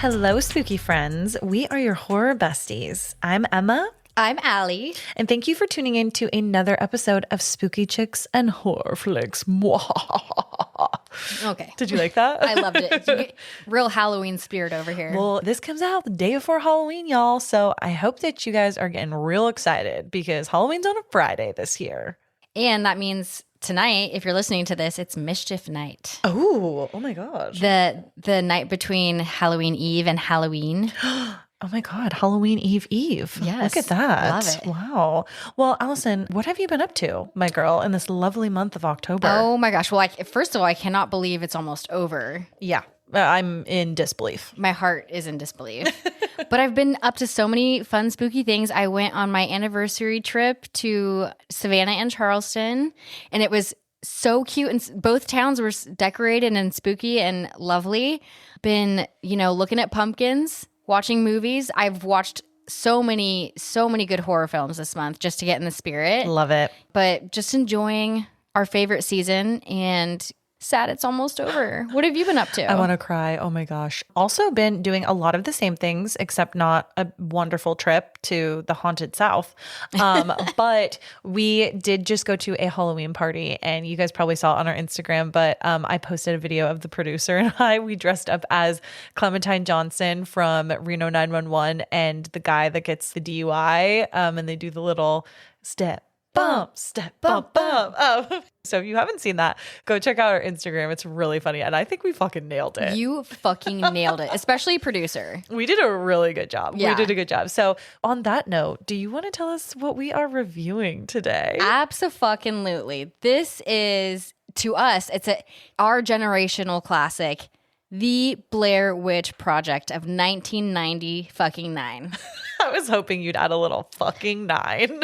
Hello, spooky friends. We are your horror besties. I'm Emma. I'm Allie. And thank you for tuning in to another episode of Spooky Chicks and Horror Flicks. Okay. Did you like that? I loved it. Real Halloween spirit over here. Well, this comes out the day before Halloween, y'all. So I hope that you guys are getting real excited because Halloween's on a Friday this year. And that means tonight, if you're listening to this, it's Mischief Night. Oh my gosh. The night between Halloween Eve and Halloween. Oh my God, Halloween Eve. Yes. Look at that. Love it. Wow. Well, Allison, what have you been up to, my girl, in this lovely month of October? Oh my gosh. Well, first of all, I cannot believe it's almost over. Yeah, I'm in disbelief. My heart is in disbelief. But I've been up to so many fun, spooky things. I went on my anniversary trip to Savannah and Charleston, and it was so cute. And both towns were decorated and spooky and lovely. Been, looking at pumpkins, watching movies. I've watched so many good horror films this month just to get in the spirit. Love it. But just enjoying our favorite season and sad it's almost over. What have you been up to? I want to cry. Oh my gosh. Also been doing a lot of the same things, except not a wonderful trip to the haunted South. But we did just go to a Halloween party, and you guys probably saw it on our Instagram, but I posted a video of the producer and we dressed up as Clementine Johnson from Reno 911 and the guy that gets the DUI, and they do the little step, bump, step, bump, bump. So if you haven't seen that, go check out our Instagram. It's really funny. And I think we fucking nailed it. You fucking nailed it, especially producer. We did a really good job. Yeah. We did a good job. So on that note, do you want to tell us what we are reviewing today? Abso-fucking-lutely. This is, to us, it's our generational classic, The Blair Witch Project of 1990 fucking 9. I was hoping you'd add a little fucking 9.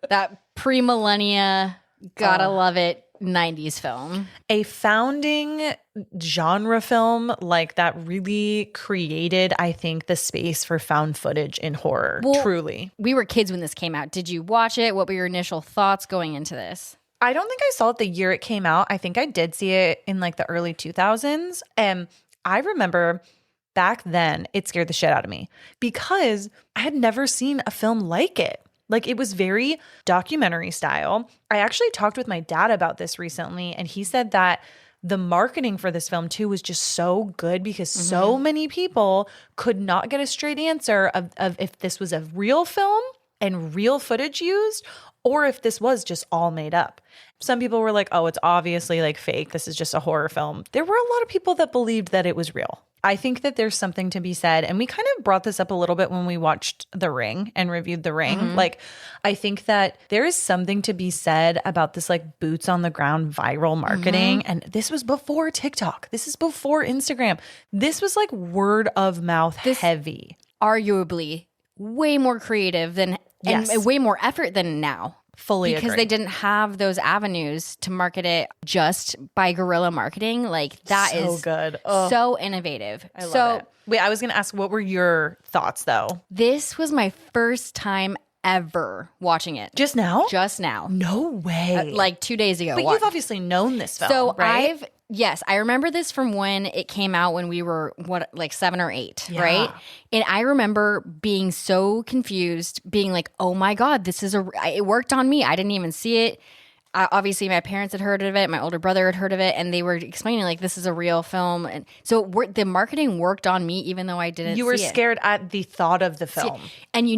That pre-millennia, gotta love it, 90s film. A founding genre film like that really created, I think, the space for found footage in horror. Well, truly. We were kids when this came out. Did you watch it? What were your initial thoughts going into this? I don't think I saw it the year it came out. I think I did see it in like the early 2000s. And I remember back then it scared the shit out of me because I had never seen a film like it. Like, it was very documentary style. I actually talked with my dad about this recently, and he said that the marketing for this film too was just so good because so many people could not get a straight answer of if this was a real film and real footage used or if this was just all made up. Some people were like, oh, it's obviously like fake. This is just a horror film. There were a lot of people that believed that it was real. I think that there's something to be said. And we kind of brought this up a little bit when we watched The Ring and reviewed The Ring. Like, I think that there is something to be said about this like boots on the ground viral marketing. And this was before TikTok. This is before Instagram. This was like word of mouth heavy. Arguably way more creative than, and way more effort than now. Fully because agree. they didn't have those avenues to market it just by guerrilla marketing. Like that so is good. So innovative. I love it. Wait, I was going to ask, what were your thoughts though? This was my first time ever watching it. Just now? Just now. No way. Like 2 days ago. But you've obviously known this film, so right? Yes, I remember this from when it came out when we were, 7 or 8, right? And I remember being so confused, being like, oh my God, it worked on me. I didn't even see it. Obviously, my parents had heard of it. My older brother had heard of it. And they were explaining like, this is a real film. And so the marketing worked on me, even though I didn't see it. You were scared at the thought of the film. And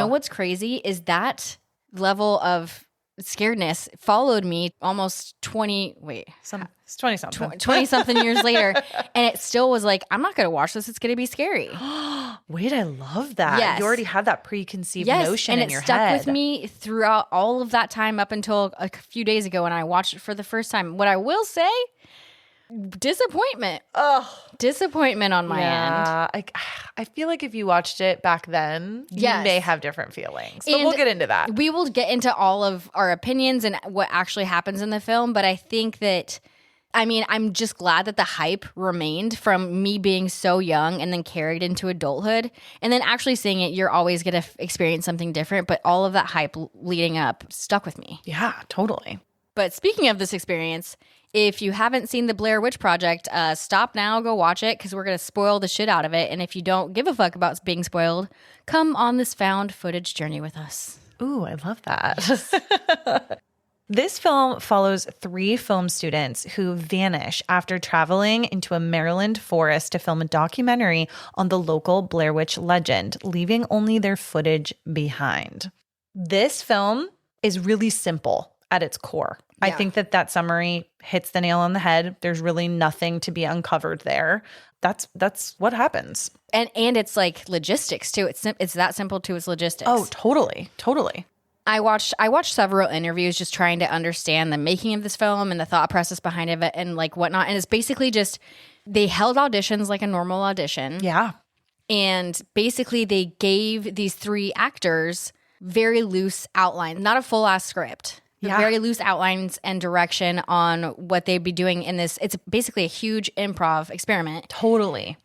what's crazy is that level of scaredness followed me almost 20 something years later, and it still was like, I'm not gonna watch this, it's gonna be scary. Wait, I love that. Yes. You already had that preconceived notion in your head. And it stuck with me throughout all of that time up until a few days ago when I watched it for the first time. What I will say, disappointment. Disappointment on my end. I feel like if you watched it back then, you may have different feelings. But we'll get into that. We will get into all of our opinions and what actually happens in the film. But I think that, I'm just glad that the hype remained from me being so young and then carried into adulthood. And then actually seeing it, you're always going to experience something different. But all of that hype leading up stuck with me. Yeah, totally. But speaking of this experience, If you haven't seen the Blair Witch Project, stop now, go watch it, because we're going to spoil the shit out of it. And if you don't give a fuck about being spoiled, come on this found footage journey with us. Ooh, I love that. This film follows 3 film students who vanish after traveling into a Maryland forest to film a documentary on the local Blair Witch legend, leaving only their footage behind. This film is really simple at its core. I think that summary hits the nail on the head. There's really nothing to be uncovered there. That's what happens. And it's like logistics too. It's that simple to its logistics. Oh, totally. Totally. I watched several interviews just trying to understand the making of this film and the thought process behind it and like whatnot. And it's basically just they held auditions like a normal audition. Yeah. And basically they gave these 3 actors very loose outline, not a full ass script. Very loose outlines and direction on what they'd be doing in this. It's basically a huge improv experiment. Totally.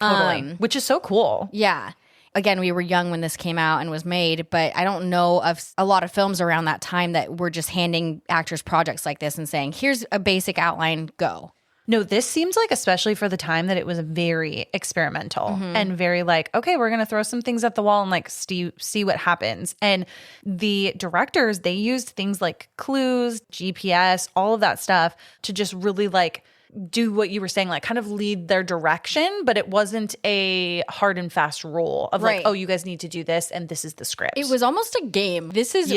Which is so cool. Yeah. Again, we were young when this came out and was made, but I don't know of a lot of films around that time that were just handing actors projects like this and saying, here's a basic outline, go. No, this seems like, especially for the time, that it was very experimental and very like, okay, we're going to throw some things at the wall and like see what happens. And the directors, they used things like clues, GPS, all of that stuff to just really like do what you were saying, like kind of lead their direction, but it wasn't a hard and fast rule of like, oh, you guys need to do this and this is the script. It was almost a game. This is they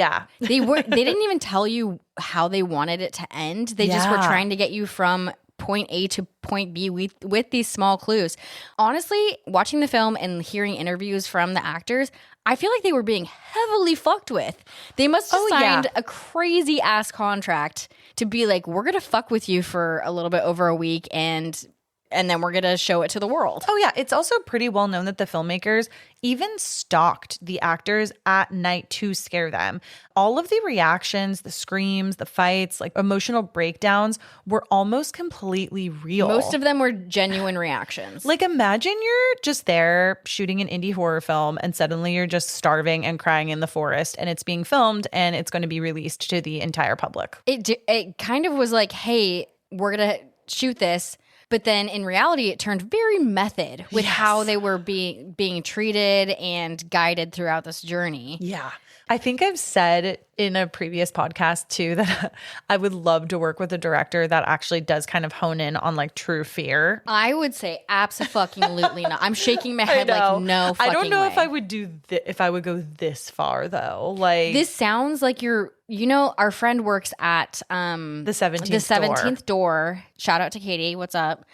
didn't even tell you how they wanted it to end. They just were trying to get you from point A to point B with these small clues. Honestly, watching the film and hearing interviews from the actors, I feel like they were being heavily fucked with. They must have signed a crazy ass contract to be like, we're gonna fuck with you for a little bit over a week and then we're gonna show it to the world. Oh yeah, it's also pretty well known that the filmmakers even stalked the actors at night to scare them. All of the reactions, the screams, the fights, like emotional breakdowns were almost completely real. Most of them were genuine reactions. Like imagine you're just there shooting an indie horror film and suddenly you're just starving and crying in the forest and it's being filmed and it's going to be released to the entire public. It kind of was like, hey, we're gonna shoot this. But then in reality, it turned very method with how they were being treated and guided throughout this journey. Yeah. I think I've said in a previous podcast too that I would love to work with a director that actually does kind of hone in on like true fear. I would say absolutely not. I'm shaking my head like no fucking I don't know way. if I would if I would go this far though. Like this sounds like our friend works at the 17th door. Shout out to Katie. What's up?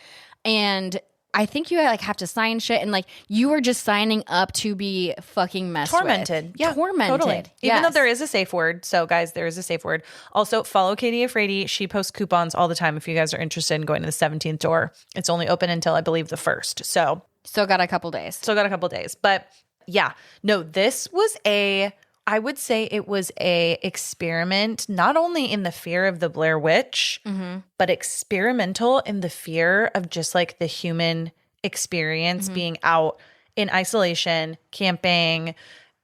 And I think you like have to sign shit and like you are just signing up to be fucking messed tormented. with. Yeah, tormented. Totally. Even though there is a safe word. So guys, there is a safe word. Also follow Katie Afraidy. She posts coupons all the time if you guys are interested in going to the 17th door. It's only open until I believe the 1st. So still got a couple days. But yeah, no, this was I would say it was a experiment, not only in the fear of the Blair Witch, but experimental in the fear of just like the human experience being out in isolation, camping,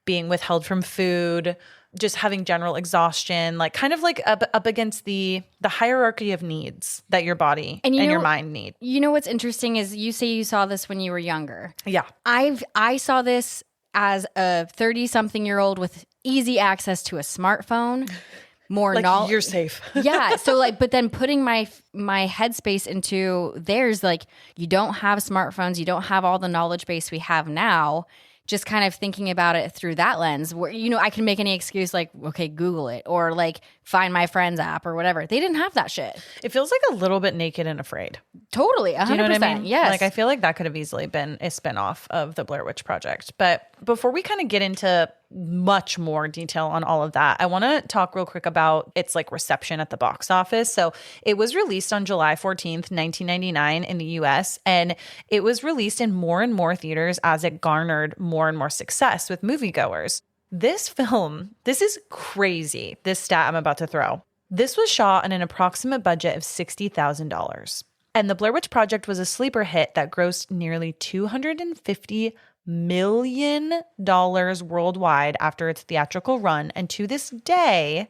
being withheld from food, just having general exhaustion, like kind of like up against the hierarchy of needs that your body and your mind need. You know what's interesting is you say you saw this when you were younger. Yeah. I saw this as a 30-something-year-old with easy access to a smartphone, more like knowledge. You're safe. Yeah. So like, but then putting my headspace into theirs, like you don't have smartphones, you don't have all the knowledge base we have now. Just kind of thinking about it through that lens where, I can make any excuse like, okay, Google it or like find my friend's app or whatever. They didn't have that shit. It feels like a little bit Naked and Afraid. Totally. 100%. Do you know what I mean? Yes. Like I feel like that could have easily been a spinoff of the Blair Witch Project. But before we kind of get into much more detail on all of that, I want to talk real quick about its like reception at the box office. So it was released on July 14th, 1999 in the US, and it was released in more and more theaters as it garnered more and more success with moviegoers. This film, this is crazy, this stat I'm about to throw. This was shot on an approximate budget of $60,000. And the Blair Witch Project was a sleeper hit that grossed nearly $250 million worldwide after its theatrical run. And to this day,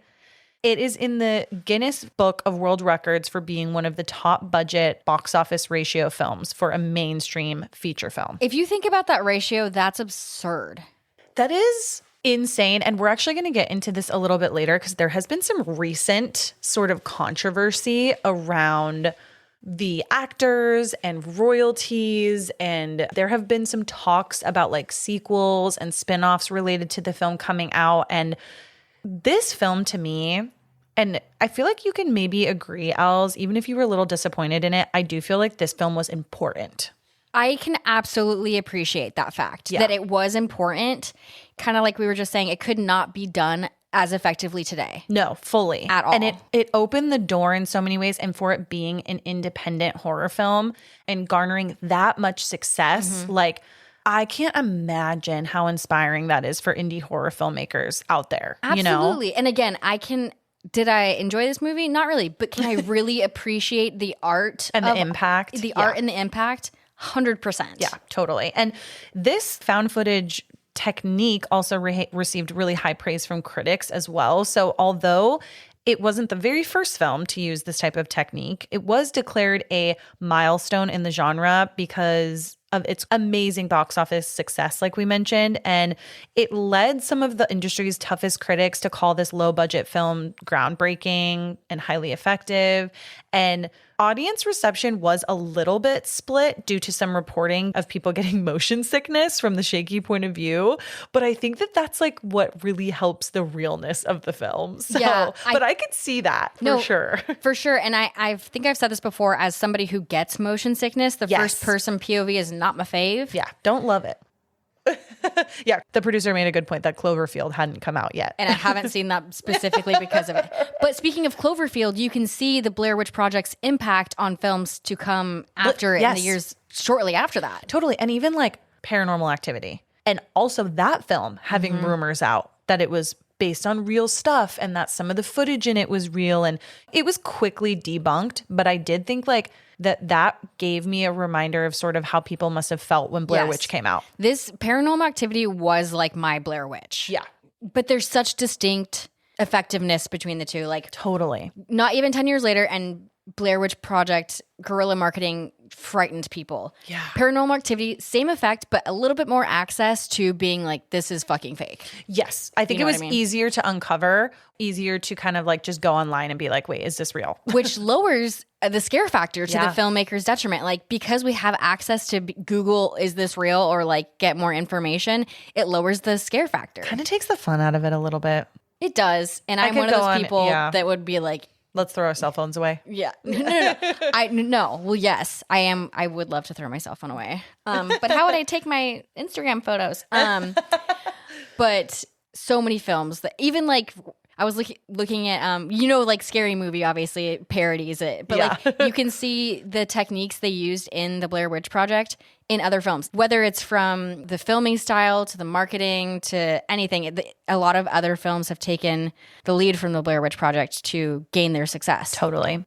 It is in the Guinness Book of World Records for being one of the top budget box office ratio films for a mainstream feature film. If you think about that ratio, that's absurd. That is insane. And we're actually going to get into this a little bit later because there has been some recent sort of controversy around the actors and royalties. And there have been some talks about like sequels and spinoffs related to the film coming out. And this film to me, and I feel like you can maybe agree, Els, even if you were a little disappointed in it, I do feel like this film was important. I can absolutely appreciate that fact, that it was important. Kind of like we were just saying, it could not be done as effectively today. No, fully. At all. And it opened the door in so many ways. And for it being an independent horror film and garnering that much success, like I can't imagine how inspiring that is for indie horror filmmakers out there. Absolutely. You know? And again, did I enjoy this movie? Not really, but can I really appreciate the art And the impact. The art and the impact? 100%. Yeah, totally. And this found footage technique also received really high praise from critics as well. So although it wasn't the very first film to use this type of technique, it was declared a milestone in the genre because of its amazing box office success, like we mentioned. And it led some of the industry's toughest critics to call this low budget film groundbreaking and highly effective. And audience reception was a little bit split due to some reporting of people getting motion sickness from the shaky point of view. But I think that that's like what really helps the realness of the film. So, Yeah, but I could see that for sure. For sure. And I think I've said this before, as somebody who gets motion sickness, the first person POV is not my fave. Yeah, don't love it. Yeah, the producer made a good point that Cloverfield hadn't come out yet. And I haven't seen that specifically because of it. But speaking of Cloverfield, you can see the Blair Witch Project's impact on films to come after it in the years shortly after that. Totally. And even like Paranormal Activity. And also that film having rumors out that it was based on real stuff and that some of the footage in it was real. And it was quickly debunked. But I did think like that gave me a reminder of sort of how people must have felt when Blair Witch came out. This Paranormal Activity was like my Blair Witch. Yeah. But there's such distinct effectiveness between the two. Like Totally. not even 10 years later, and Blair Witch Project guerrilla marketing frightened people. Yeah. Paranormal Activity, same effect, but a little bit more access to being like, this is fucking fake. Yes. I think You know it was what I mean? easier to uncover, easier to kind of like just go online and be like, wait, is this real? Which lowers the scare factor to the filmmaker's detriment. Like, because we have access to Google, is this real, or like get more information, it lowers the scare factor. Kind of takes the fun out of it a little bit. It does. And I'm could one of go those on- people yeah. that would be like, Let's throw our cell phones away. yeah, no. Well, yes, I am. I would love to throw my cell phone away. But how would I take my Instagram photos? But so many films that even like I was looking at, like Scary Movie, obviously it parodies it, but like you can see the techniques they used in the Blair Witch Project in other films, whether it's from the filming style to the marketing to anything. A lot of other films have taken the lead from the Blair Witch Project to gain their success. Totally.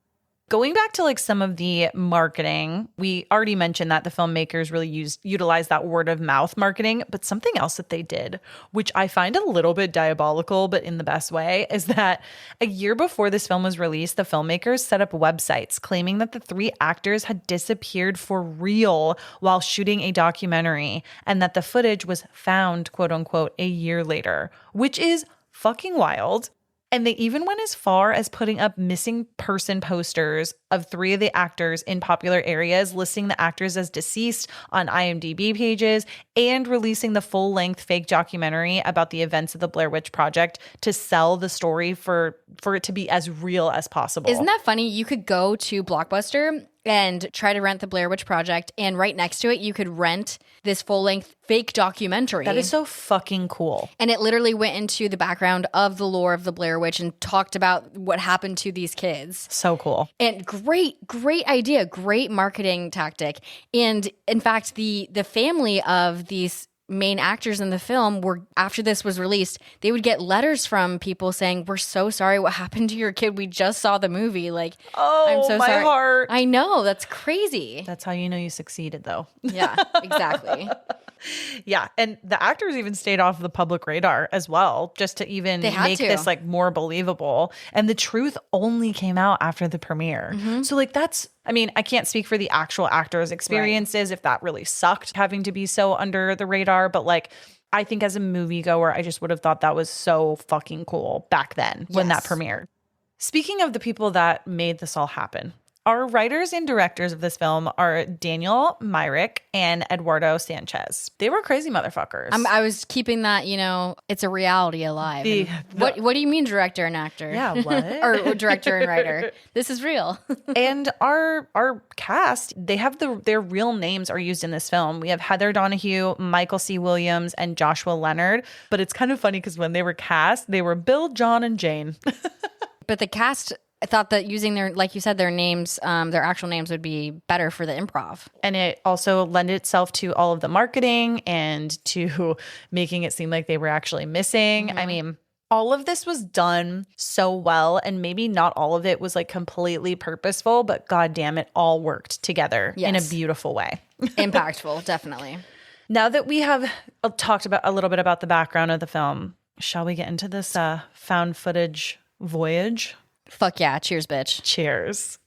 Going back to like some of the marketing, we already mentioned that the filmmakers really utilized that word of mouth marketing, but something else that they did, which I find a little bit diabolical, but in the best way, is that a year before this film was released, the filmmakers set up websites claiming that the three actors had disappeared for real while shooting a documentary and that the footage was found, quote unquote, a year later, which is fucking wild. And they even went as far as putting up missing person posters of three of the actors in popular areas, listing the actors as deceased on IMDb pages, and releasing the full-length fake documentary about the events of the Blair Witch Project to sell the story for it to be as real as possible. Isn't that funny? You could go to Blockbuster and try to rent the Blair Witch Project, and right next to it, you could rent this full-length fake documentary. That is so fucking cool. And it literally went into the background of the lore of the Blair Witch and talked about what happened to these kids. So cool. And great idea, great marketing tactic. And in fact, the family of these main actors in the film were, after this was released, they would get letters from people saying, "We're so sorry what happened to your kid. We just saw the movie. Like, I'm so my sorry." heart. I know, that's crazy. That's how you know you succeeded, though. Yeah, exactly. Yeah, and the actors even stayed off the public radar as well, just to even make this like more believable. And the truth only came out after the premiere. So like that's, I mean, I can't speak for the actual actors' experiences if that really sucked having to be so under the radar, but like I think as a moviegoer, I just would have thought that was so fucking cool back then when that premiered. Speaking of the people that made this all happen, our writers and directors of this film are Daniel Myrick and Eduardo Sanchez. They were crazy motherfuckers. I was keeping that, it's a reality alive. What do you mean director and actor? Yeah, what? Or director and writer. This is real. And our cast, they have their real names are used in this film. We have Heather Donahue, Michael C. Williams, and Joshua Leonard. But it's kind of funny because when they were cast, they were Bill, John, and Jane. But the cast, I thought that using their, like you said, their names, their actual names would be better for the improv. And it also lended itself to all of the marketing and to making it seem like they were actually missing. I mean, all of this was done so well, and maybe not all of it was like completely purposeful, but God damn it, all worked together in a beautiful way. Impactful, definitely. Now that we have talked about a little bit about the background of the film, shall we get into this found footage voyage? Fuck yeah. Cheers, bitch. Cheers.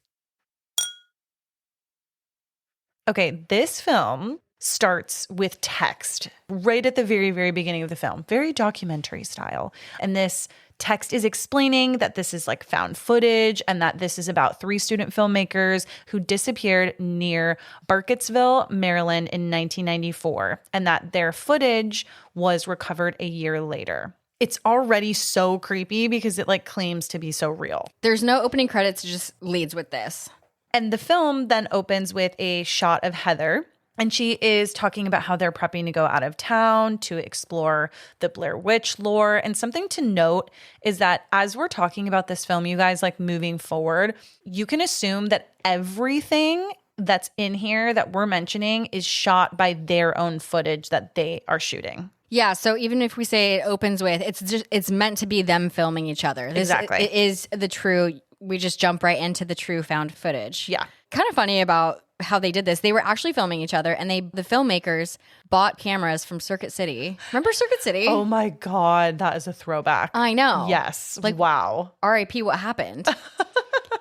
Okay, this film starts with text right at the very, very beginning of the film, very documentary style. And this text is explaining that this is like found footage and that this is about 3 student filmmakers who disappeared near Burkittsville, Maryland in 1994, and that their footage was recovered a year later. It's already so creepy because it like claims to be so real. There's no opening credits, it just leads with this. And the film then opens with a shot of Heather, and she is talking about how they're prepping to go out of town to explore the Blair Witch lore. And something to note is that as we're talking about this film, you guys, like moving forward, you can assume that everything that's in here that we're mentioning is shot by their own footage that they are shooting. Yeah, so even if we say it opens with, it's meant to be them filming each other. Exactly. It is the true, we just jump right into the true found footage. Yeah. Kind of funny about how they did this. They were actually filming each other, and the filmmakers bought cameras from Circuit City. Remember Circuit City? Oh my God, that is a throwback. I know. Yes. Like, wow. R.I.P. what happened?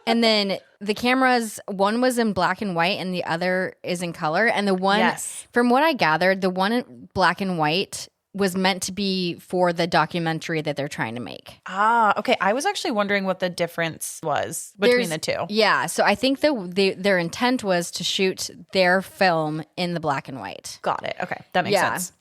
And then the cameras, one was in black and white and the other is in color. And the one, from what I gathered, the one in black and white was meant to be for the documentary that they're trying to make. Ah, okay. I was actually wondering what the difference was between the two. Yeah, so I think their intent was to shoot their film in the black and white. Got it. Okay, that makes sense.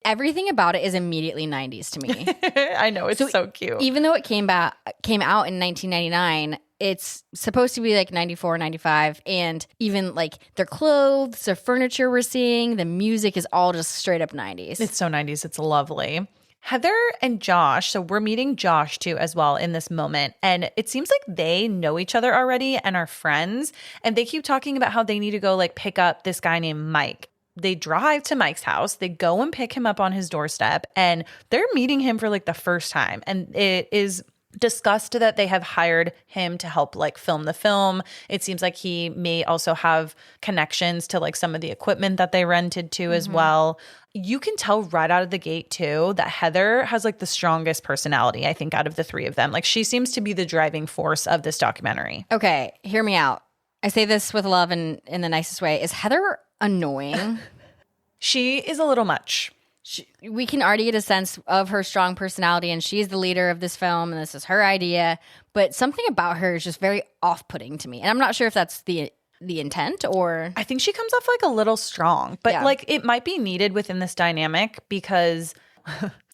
Everything about it is immediately 90s to me. I know, it's so cute. Even though it came out in 1999, it's supposed to be like 94, 95, and even like their clothes, the furniture we're seeing, the music is all just straight up 90s. It's so 90s. It's lovely. Heather and Josh, so we're meeting Josh too as well in this moment, and it seems like they know each other already and are friends, and they keep talking about how they need to go like pick up this guy named Mike. They drive to Mike's house, they go and pick him up on his doorstep, and they're meeting him for like the first time, and it is discussed that they have hired him to help like film the film. It seems like he may also have connections to like some of the equipment that they rented to as well. You can tell right out of the gate too that Heather has like the strongest personality, I think, out of the 3 of them. Like she seems to be the driving force of this documentary. Okay, hear me out. I say this with love and in the nicest way. Is Heather annoying? She is a little much. We can already get a sense of her strong personality, and she's the leader of this film, and this is her idea. But something about her is just very off-putting to me, and I'm not sure if that's the intent or. I think she comes off like a little strong, but like it might be needed within this dynamic because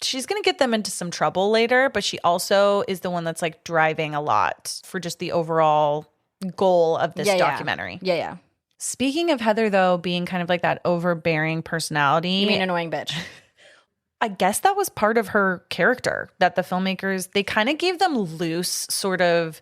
she's gonna get them into some trouble later. But she also is the one that's like driving a lot for just the overall goal of this documentary. Yeah. Speaking of Heather, though, being kind of like that overbearing personality. You mean annoying bitch? I guess that was part of her character, that the filmmakers, they kind of gave them loose sort of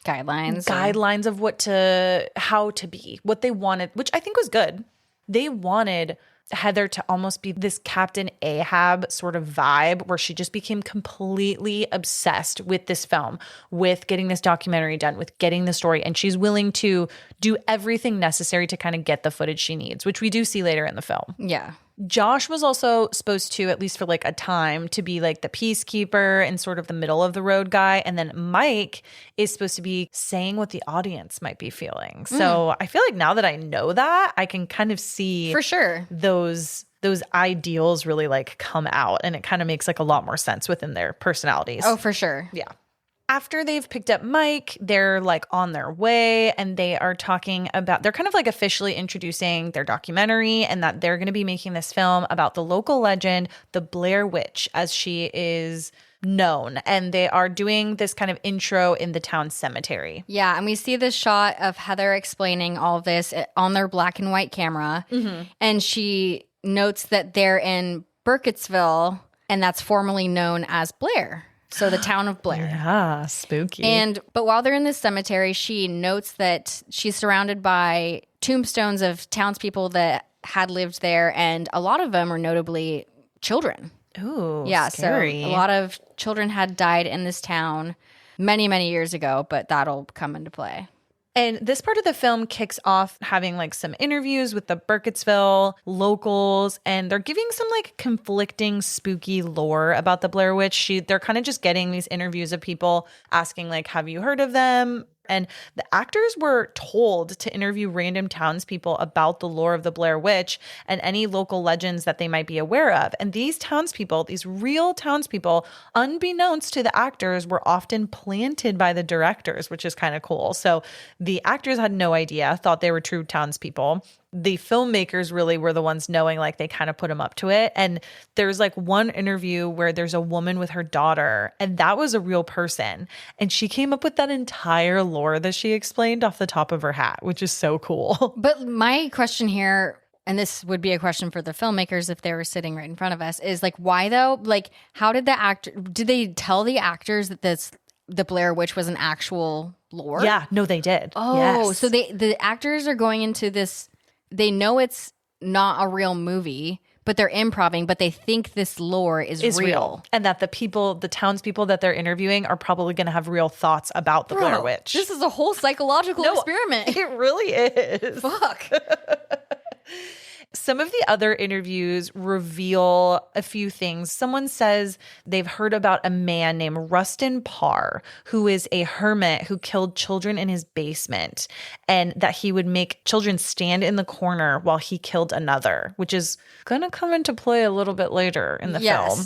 guidelines of how to be, what they wanted, which I think was good. They wanted Heather to almost be this Captain Ahab sort of vibe where she just became completely obsessed with this film, with getting this documentary done, with getting the story. And she's willing to do everything necessary to kind of get the footage she needs, which we do see later in the film. Yeah. Josh was also supposed to, at least for like a time, to be like the peacekeeper and sort of the middle of the road guy. And then Mike is supposed to be saying what the audience might be feeling. So I feel like now that I know that, I can kind of see For sure. those ideals really like come out, and it kind of makes like a lot more sense within their personalities. Oh, for sure. Yeah. After they've picked up Mike, they're like on their way, and they are talking about, they're kind of like officially introducing their documentary, and that they're going to be making this film about the local legend, the Blair Witch, as she is known. And they are doing this kind of intro in the town cemetery. Yeah, and we see this shot of Heather explaining all of this on their black and white camera. And she notes that they're in Burkittsville, and that's formerly known as Blair. So the town of Blair. Yeah, spooky. But while they're in this cemetery, she notes that she's surrounded by tombstones of townspeople that had lived there, and a lot of them are notably children. Ooh, Yeah, scary. so a lot of children had died in this town many, many years ago, but that'll come into play. And this part of the film kicks off having like some interviews with the Burkittsville locals, and they're giving some like conflicting spooky lore about the Blair Witch. They're kind of just getting these interviews of people asking like, have you heard of them? And the actors were told to interview random townspeople about the lore of the Blair Witch and any local legends that they might be aware of. And these townspeople, these real townspeople, unbeknownst to the actors, were often planted by the directors, which is kind of cool. So the actors had no idea, thought they were true townspeople. The filmmakers really were the ones knowing, like they kind of put them up to it. And there's like one interview where there's a woman with her daughter, and that was a real person. And she came up with that entire lore that she explained off the top of her hat, which is so cool. But my question here, and this would be a question for the filmmakers if they were sitting right in front of us, is like, why though? Like, how did did they tell the actors that the Blair Witch was an actual lore? Yeah, no, they did. Oh, yes. so the actors are going into this. They know it's not a real movie, but they're improvising, but they think this lore is real. And that the townspeople that they're interviewing are probably going to have real thoughts about the Blair Witch. This is a whole psychological experiment. It really is. Fuck. Some of the other interviews reveal a few things. Someone says they've heard about a man named Rustin Parr, who is a hermit who killed children in his basement, and that he would make children stand in the corner while he killed another, which is going to come into play a little bit later in the film.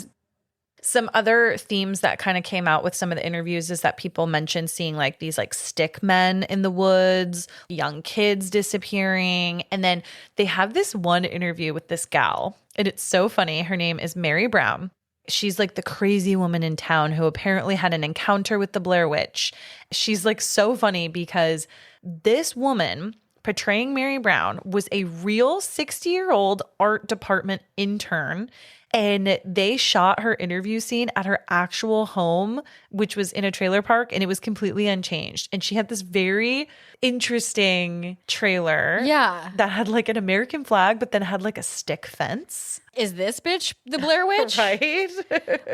Some other themes that kind of came out with some of the interviews is that people mentioned seeing like these like stick men in the woods, young kids disappearing. And then they have this one interview with this gal, and it's so funny. Her name is Mary Brown. She's like the crazy woman in town who apparently had an encounter with the Blair Witch. She's like so funny because this woman portraying Mary Brown was a real 60-year-old art department intern. And they shot her interview scene at her actual home, which was in a trailer park, and it was completely unchanged. And she had this very interesting trailer. Yeah. That had like an American flag, but then had like a stick fence. Is this bitch the Blair Witch? Right.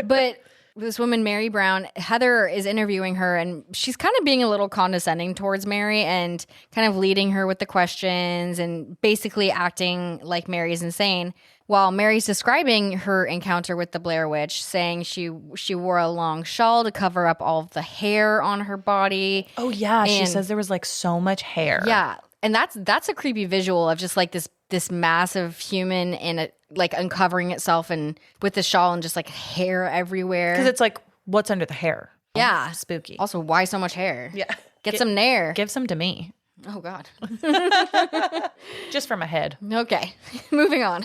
But this woman, Mary Brown, Heather is interviewing her, and she's kind of being a little condescending towards Mary and kind of leading her with the questions and basically acting like Mary's insane. While Mary's describing her encounter with the Blair Witch, saying she wore a long shawl to cover up all of the hair on her body. Oh, yeah. She says there was like so much hair. Yeah. And that's a creepy visual of just like this massive human in a, like uncovering itself and with the shawl and just like hair everywhere. Because it's like, what's under the hair? Yeah. Spooky. Also, why so much hair? Yeah. Get some nair. Give some to me. Oh, God. Just for my head. Okay. Moving on.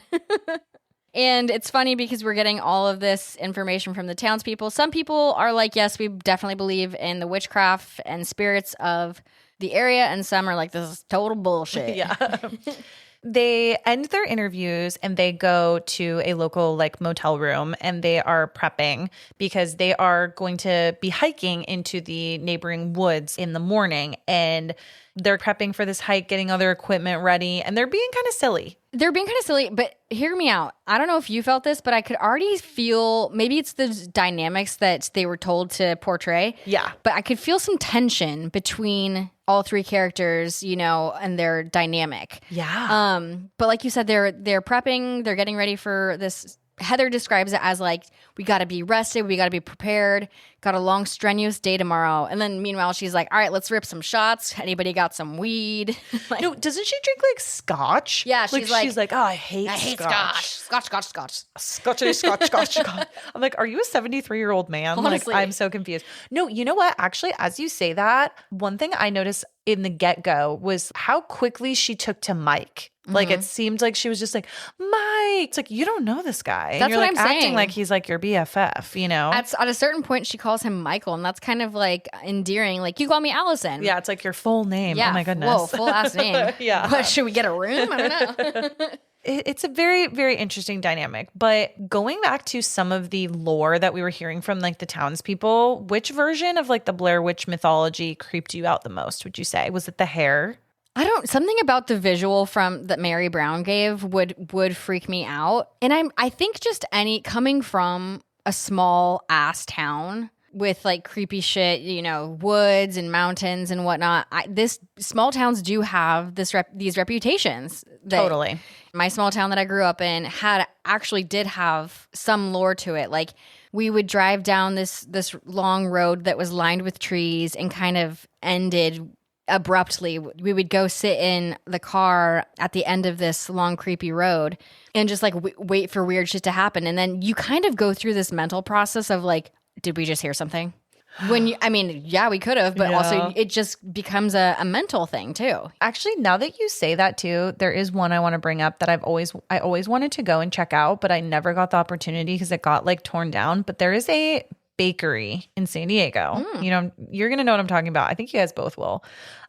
And it's funny because we're getting all of this information from the townspeople. Some people are like, yes, we definitely believe in the witchcraft and spirits of the area. And some are like, this is total bullshit. Yeah. They end their interviews and they go to a local like motel room and they are prepping because they are going to be hiking into the neighboring woods in the morning. And they're prepping for this hike, getting all their equipment ready, and they're being kind of silly. They're being kind of silly, but hear me out. I don't know if you felt this, but I could already feel, maybe it's the dynamics that they were told to portray. Yeah. But I could feel some tension between all three characters, you know, and their dynamic. Yeah. But like you said, they're prepping, they're getting ready for this. Heather describes it as like, we got to be rested, we got to be prepared, got a long strenuous day tomorrow. And then meanwhile, she's like, all right, let's rip some shots. Anybody got some weed? Like, No, doesn't she drink like scotch? Yeah, she's like, oh, I hate scotch. Scotch. I'm like, are you a 73-year-old man? Honestly. Like, I'm so confused. No, you know what? Actually, as you say that, one thing I noticed in the get-go was how quickly she took to Mike. Like, it seemed like she was just like, Mike. It's like, you don't know this guy. And That's you're what like I'm acting saying. like he's like your BFF, you know? At a certain point, she calls him Michael, and that's kind of like endearing. Like, you call me Allison. Yeah, it's like your full name. Yeah. Oh my goodness. Whoa, full ass name. Yeah. What, should we get a room? I don't know. It's a very, very interesting dynamic. But going back to some of the lore that we were hearing from like the townspeople, which version of like the Blair Witch mythology creeped you out the most, would you say? Was it the hair? Something about the visual from that Mary Brown gave would freak me out. And I think just coming from a small ass town with like creepy shit, you know, woods and mountains and whatnot. This small towns do have these reputations. Totally. My small town that I grew up in did have some lore to it. Like, we would drive down this long road that was lined with trees and kind of ended abruptly. We would go sit in the car at the end of this long creepy road and just like wait for weird shit to happen. And then you kind of go through this mental process of like, did we just hear something? Yeah, we could have, but also it just becomes a mental thing too. Actually, now that you say that too, there is one I want to bring up that I always wanted to go and check out, but I never got the opportunity because it got like torn down. But there is a bakery in San Diego. You know, you're going to know what I'm talking about. I think you guys both will.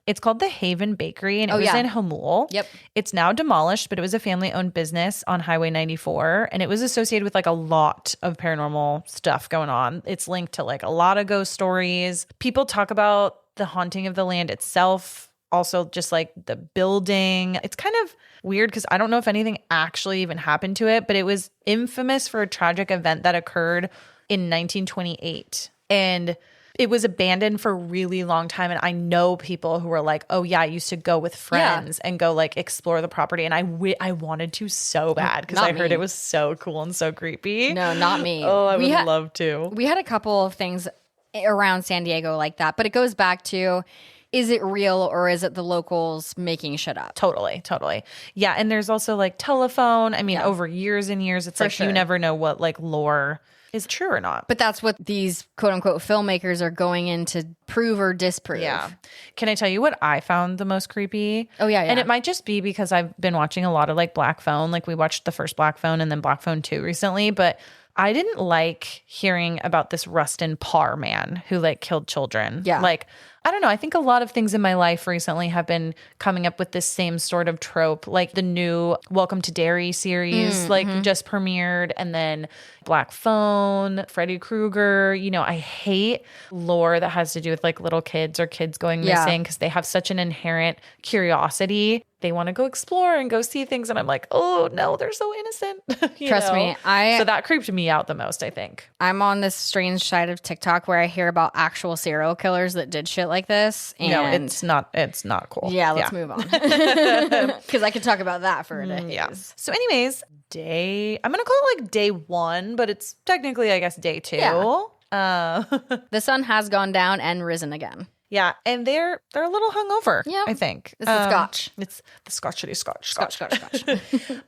It's called the Haven Bakery, and it was in Hamul. Yep. It's now demolished, but it was a family-owned business on Highway 94, and it was associated with like a lot of paranormal stuff going on. It's linked to like a lot of ghost stories. People talk about the haunting of the land itself, also just like the building. It's kind of weird because I don't know if anything actually even happened to it, but it was infamous for a tragic event that occurred in 1928. And it was abandoned for a really long time. And I know people who were like, oh yeah, I used to go with friends and go like explore the property. And I wanted to so bad because I heard it was so cool and so creepy. No, not me. Oh, I would love to. We had a couple of things around San Diego like that, but it goes back to, is it real or is it the locals making shit up? Totally. Yeah. And there's also like telephone. I mean, over years and years, it's like you never know what like lore is true or not. But that's what these quote unquote filmmakers are going in to prove or disprove. Yeah. Can I tell you what I found the most creepy? Oh, yeah. And it might just be because I've been watching a lot of like Black Phone. Like we watched the first Black Phone and then Black Phone 2 recently. But I didn't like hearing about this Rustin Parr man who like killed children. Yeah. Like, I don't know. I think a lot of things in my life recently have been coming up with this same sort of trope, like the new Welcome to Derry series, just premiered, and then Black Phone, Freddy Krueger. You know, I hate lore that has to do with like little kids or kids going missing because they have such an inherent curiosity. They want to go explore and go see things. And I'm like, oh no, they're so innocent. Trust me. So that creeped me out the most, I think. I'm on this strange side of TikTok where I hear about actual serial killers that did shit like this. And no, it's not cool. Yeah, let's move on. Because I could talk about that for a day. Yeah. So anyways, I'm going to call it like day 1, but it's technically, I guess, day 2. Yeah. The sun has gone down and risen again. Yeah, and they're a little hungover. Yeah, I think it's the scotch. It's the scotch.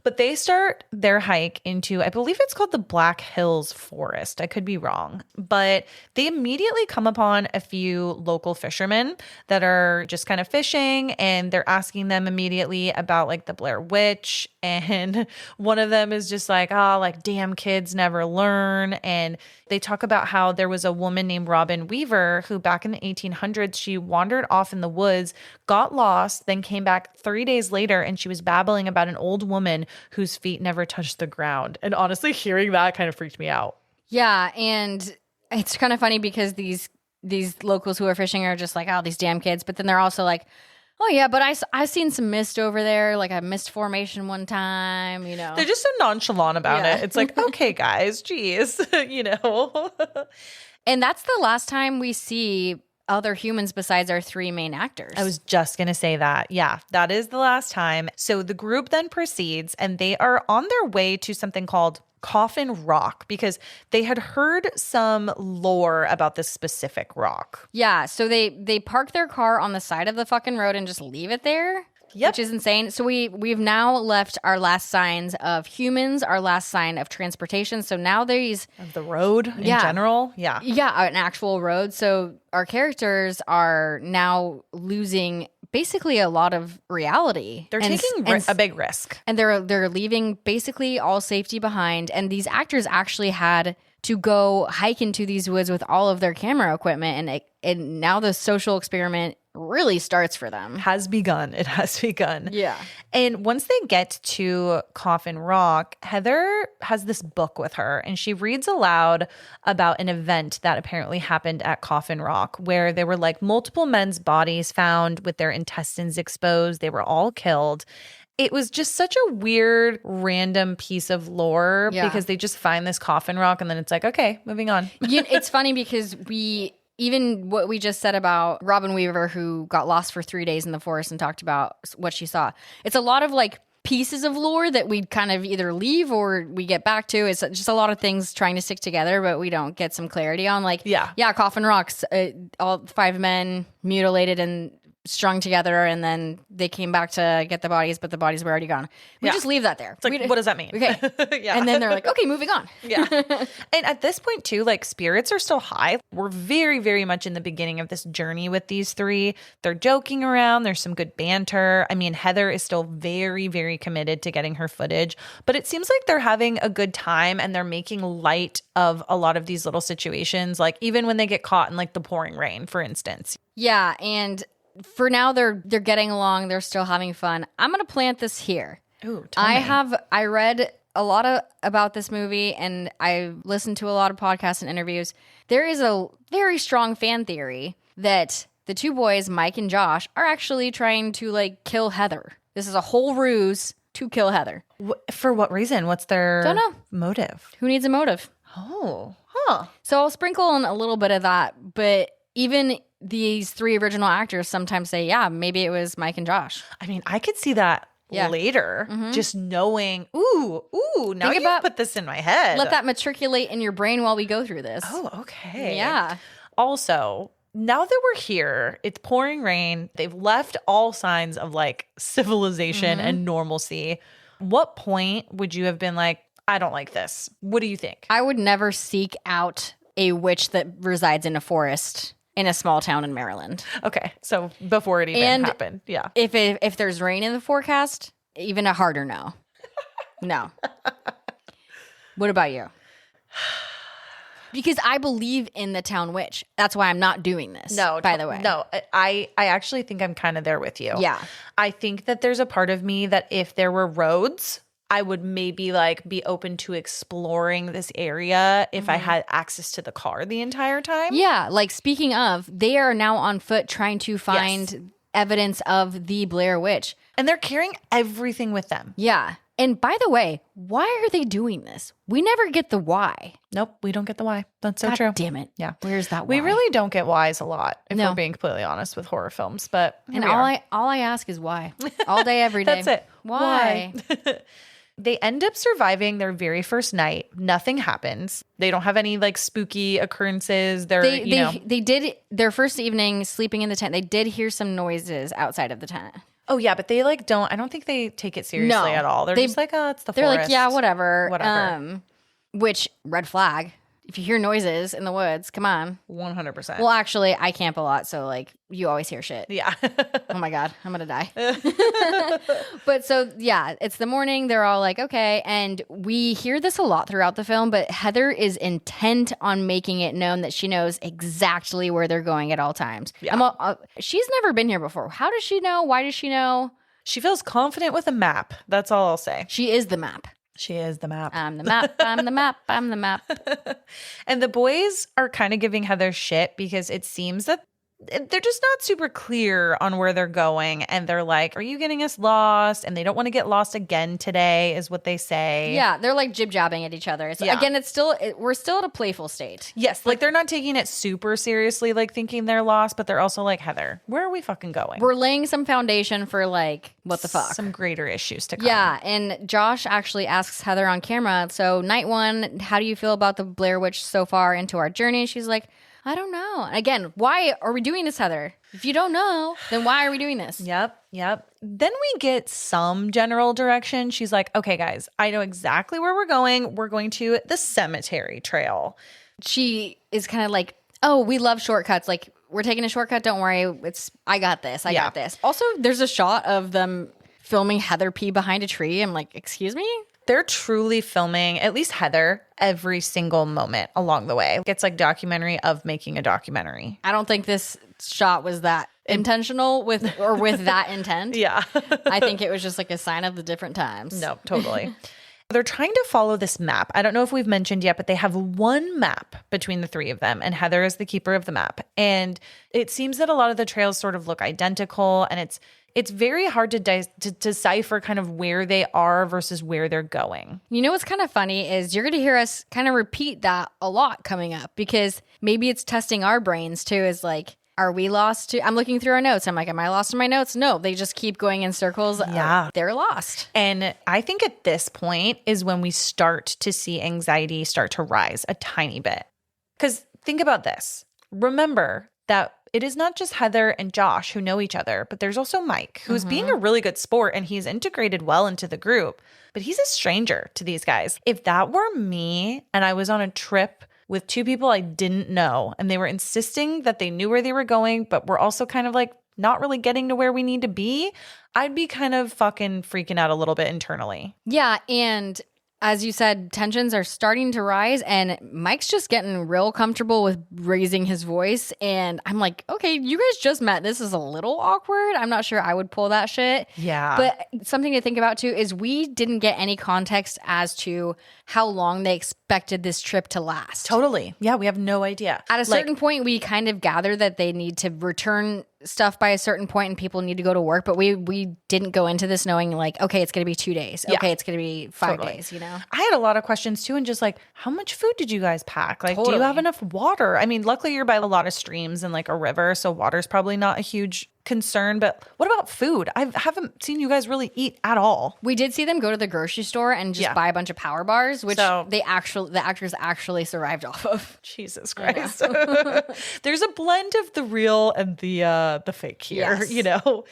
But they start their hike into, I believe it's called the Black Hills Forest. I could be wrong, but they immediately come upon a few local fishermen that are just kind of fishing, and they're asking them immediately about like the Blair Witch. And one of them is just like, oh, like damn kids never learn. And they talk about how there was a woman named Robin Weaver who back in the 1800s spirits, she wandered off in the woods, got lost, then came back 3 days later, and she was babbling about an old woman whose feet never touched the ground. And honestly, hearing that kind of freaked me out. Yeah, and it's kind of funny because these locals who are fishing are just like, oh, these damn kids. But then they're also like, oh, yeah, but I seen some mist over there, like a mist formation one time, you know. They're just so nonchalant about it. It's like, okay, guys, geez, you know. And that's the last time we see other humans besides our three main actors. I was just going to say that. Yeah, that is the last time. So the group then proceeds and they are on their way to something called Coffin Rock because they had heard some lore about this specific rock. Yeah, so they park their car on the side of the fucking road and just leave it there. Yep. Which is insane. So we've now left our last signs of humans, our last sign of transportation. So now these of the road in general. Yeah. Yeah, an actual road. So our characters are now losing basically a lot of reality. They're taking a big risk. And they're leaving basically all safety behind. And these actors actually had to go hike into these woods with all of their camera equipment. And now the social experiment really starts for them. It has begun. Yeah. And once they get to Coffin Rock, Heather has this book with her and she reads aloud about an event that apparently happened at Coffin Rock where there were like multiple men's bodies found with their intestines exposed. They were all killed. It was just such a weird, random piece of lore because they just find this coffin rock and then it's like, okay, moving on. It's funny because even what we just said about Robin Weaver, who got lost for 3 days in the forest and talked about what she saw. It's a lot of like pieces of lore that we kind of either leave or we get back to. It's just a lot of things trying to stick together, but we don't get some clarity on like, Coffin Rocks, all 5 men mutilated and strung together, and then they came back to get the bodies, but the bodies were already gone. We just leave that there. It's like, what does that mean? Okay. And then they're like, okay, moving on. Yeah. And at this point too, like spirits are still high. We're very, very much in the beginning of this journey with these three. They're joking around. There's some good banter. I mean, Heather is still very, very committed to getting her footage, but it seems like they're having a good time and they're making light of a lot of these little situations. Like even when they get caught in like the pouring rain, for instance. Yeah. And for now, they're getting along. They're still having fun. I'm going to plant this here. Ooh, I read a lot about this movie and I listened to a lot of podcasts and interviews. There is a very strong fan theory that the two boys, Mike and Josh, are actually trying to like kill Heather. This is a whole ruse to kill Heather. For what reason? What's their Don't know. motive? Who needs a motive? Oh, huh. So I'll sprinkle in a little bit of that, but even these 3 original actors sometimes say, yeah, maybe it was Mike and Josh. I mean, I could see that later, just knowing, now you put this in my head. Let that matriculate in your brain while we go through this. Oh, okay. Yeah. Also, now that we're here, it's pouring rain. They've left all signs of like civilization and normalcy. What point would you have been like, I don't like this? What do you think? I would never seek out a witch that resides in a forest in a small town in Maryland. Okay, so before it even happened, yeah. If there's rain in the forecast, even a harder no. No. What about you? Because I believe in the town witch. That's why I'm not doing this. No, by the way. No, I actually think I'm kind of there with you. Yeah. I think that there's a part of me that if there were roads, I would maybe like be open to exploring this area if I had access to the car the entire time. Yeah. Like speaking of, they are now on foot trying to find evidence of the Blair Witch. And they're carrying everything with them. Yeah. And by the way, why are they doing this? We never get the why. Nope, we don't get the why. That's so God true. Damn it. Yeah. Where's that why? We really don't get whys a lot, if we're being completely honest with horror films. But all I ask is why. All day, every day. That's it. Why? They end up surviving their very first night. Nothing happens. They don't have any like spooky occurrences. They did their first evening sleeping in the tent. They did hear some noises outside of the tent. Oh yeah, but they like don't. I don't think they take it seriously at all. They're just like, oh, it's the forest. They're like, yeah, whatever. Whatever. Which red flag. if you hear noises in the woods, come on. 100%. Well, actually, I camp a lot, so like you always hear shit. Yeah. Oh my God, I'm gonna die. But so yeah, it's the morning. They're all like, okay. And we hear this a lot throughout the film, but Heather is intent on making it known that she knows exactly where they're going at all times. Yeah. She's never been here before. How does she know? Why does she know? She feels confident with a map. That's all I'll say. She is the map. She is the map. I'm the map. I'm the map. I'm the map. And the boys are kind of giving Heather shit because it seems that they're just not super clear on where they're going. And they're like, are you getting us lost? And they don't want to get lost again today, is what they say. Yeah, they're like jib-jabbing at each other. So again, we're still at a playful state. Yes, like they're not taking it super seriously, like thinking they're lost, but they're also like, Heather, where are we fucking going? We're laying some foundation for like, what the fuck? Some greater issues to come. Yeah, and Josh actually asks Heather on camera, so night one, how do you feel about the Blair Witch so far into our journey? She's like, I don't know. Again, why are we doing this, Heather? If you don't know, then why are we doing this? Yep. Then we get some general direction. She's like, okay, guys, I know exactly where we're going. We're going to the cemetery trail. She is kind of like, oh, we love shortcuts. Like, we're taking a shortcut. Don't worry. I got this. I got this. Also, there's a shot of them filming Heather pee behind a tree. I'm like, excuse me? They're truly filming, at least Heather, every single moment along the way. It's like documentary of making a documentary. I don't think this shot was that intentional with that intent. Yeah. I think it was just like a sign of the different times. No, totally. They're trying to follow this map. I don't know if we've mentioned yet, but they have one map between the three of them, and Heather is the keeper of the map. And it seems that a lot of the trails sort of look identical, and it's very hard to decipher kind of where they are versus where they're going. You know what's kind of funny is you're going to hear us kind of repeat that a lot coming up, because maybe it's testing our brains too, is like, are we lost too? I'm looking through our notes. I'm like, am I lost in my notes? No, they just keep going in circles. Yeah. They're lost. And I think at this point is when we start to see anxiety start to rise a tiny bit. Because think about this. Remember that it is not just Heather and Josh who know each other, but there's also Mike, who's being a really good sport, and he's integrated well into the group. But he's a stranger to these guys. If that were me and I was on a trip with two people I didn't know, and they were insisting that they knew where they were going, but were also kind of like not really getting to where we need to be, I'd be kind of fucking freaking out a little bit internally. Yeah, and as you said, tensions are starting to rise, and Mike's just getting real comfortable with raising his voice. And I'm like, okay, you guys just met. This is a little awkward. I'm not sure I would pull that shit. Yeah. But something to think about too is we didn't get any context as to how long they expected this trip to last. Totally. Yeah, we have no idea. At a certain point, we kind of gather that they need to return stuff by a certain point and people need to go to work, but we didn't go into this knowing like, okay, it's going to be 2 days. Okay, it's going to be 5 days, you know? I had a lot of questions too, and just like, how much food did you guys pack? Like, do you have enough water? I mean, luckily you're by a lot of streams and like a river, so water's probably not a huge concern, but what about food? I haven't seen you guys really eat at all. We did see them go to the grocery store and just buy a bunch of power bars, which the actors actually survived off of. Jesus Christ. There's a blend of the real and the fake here, you know?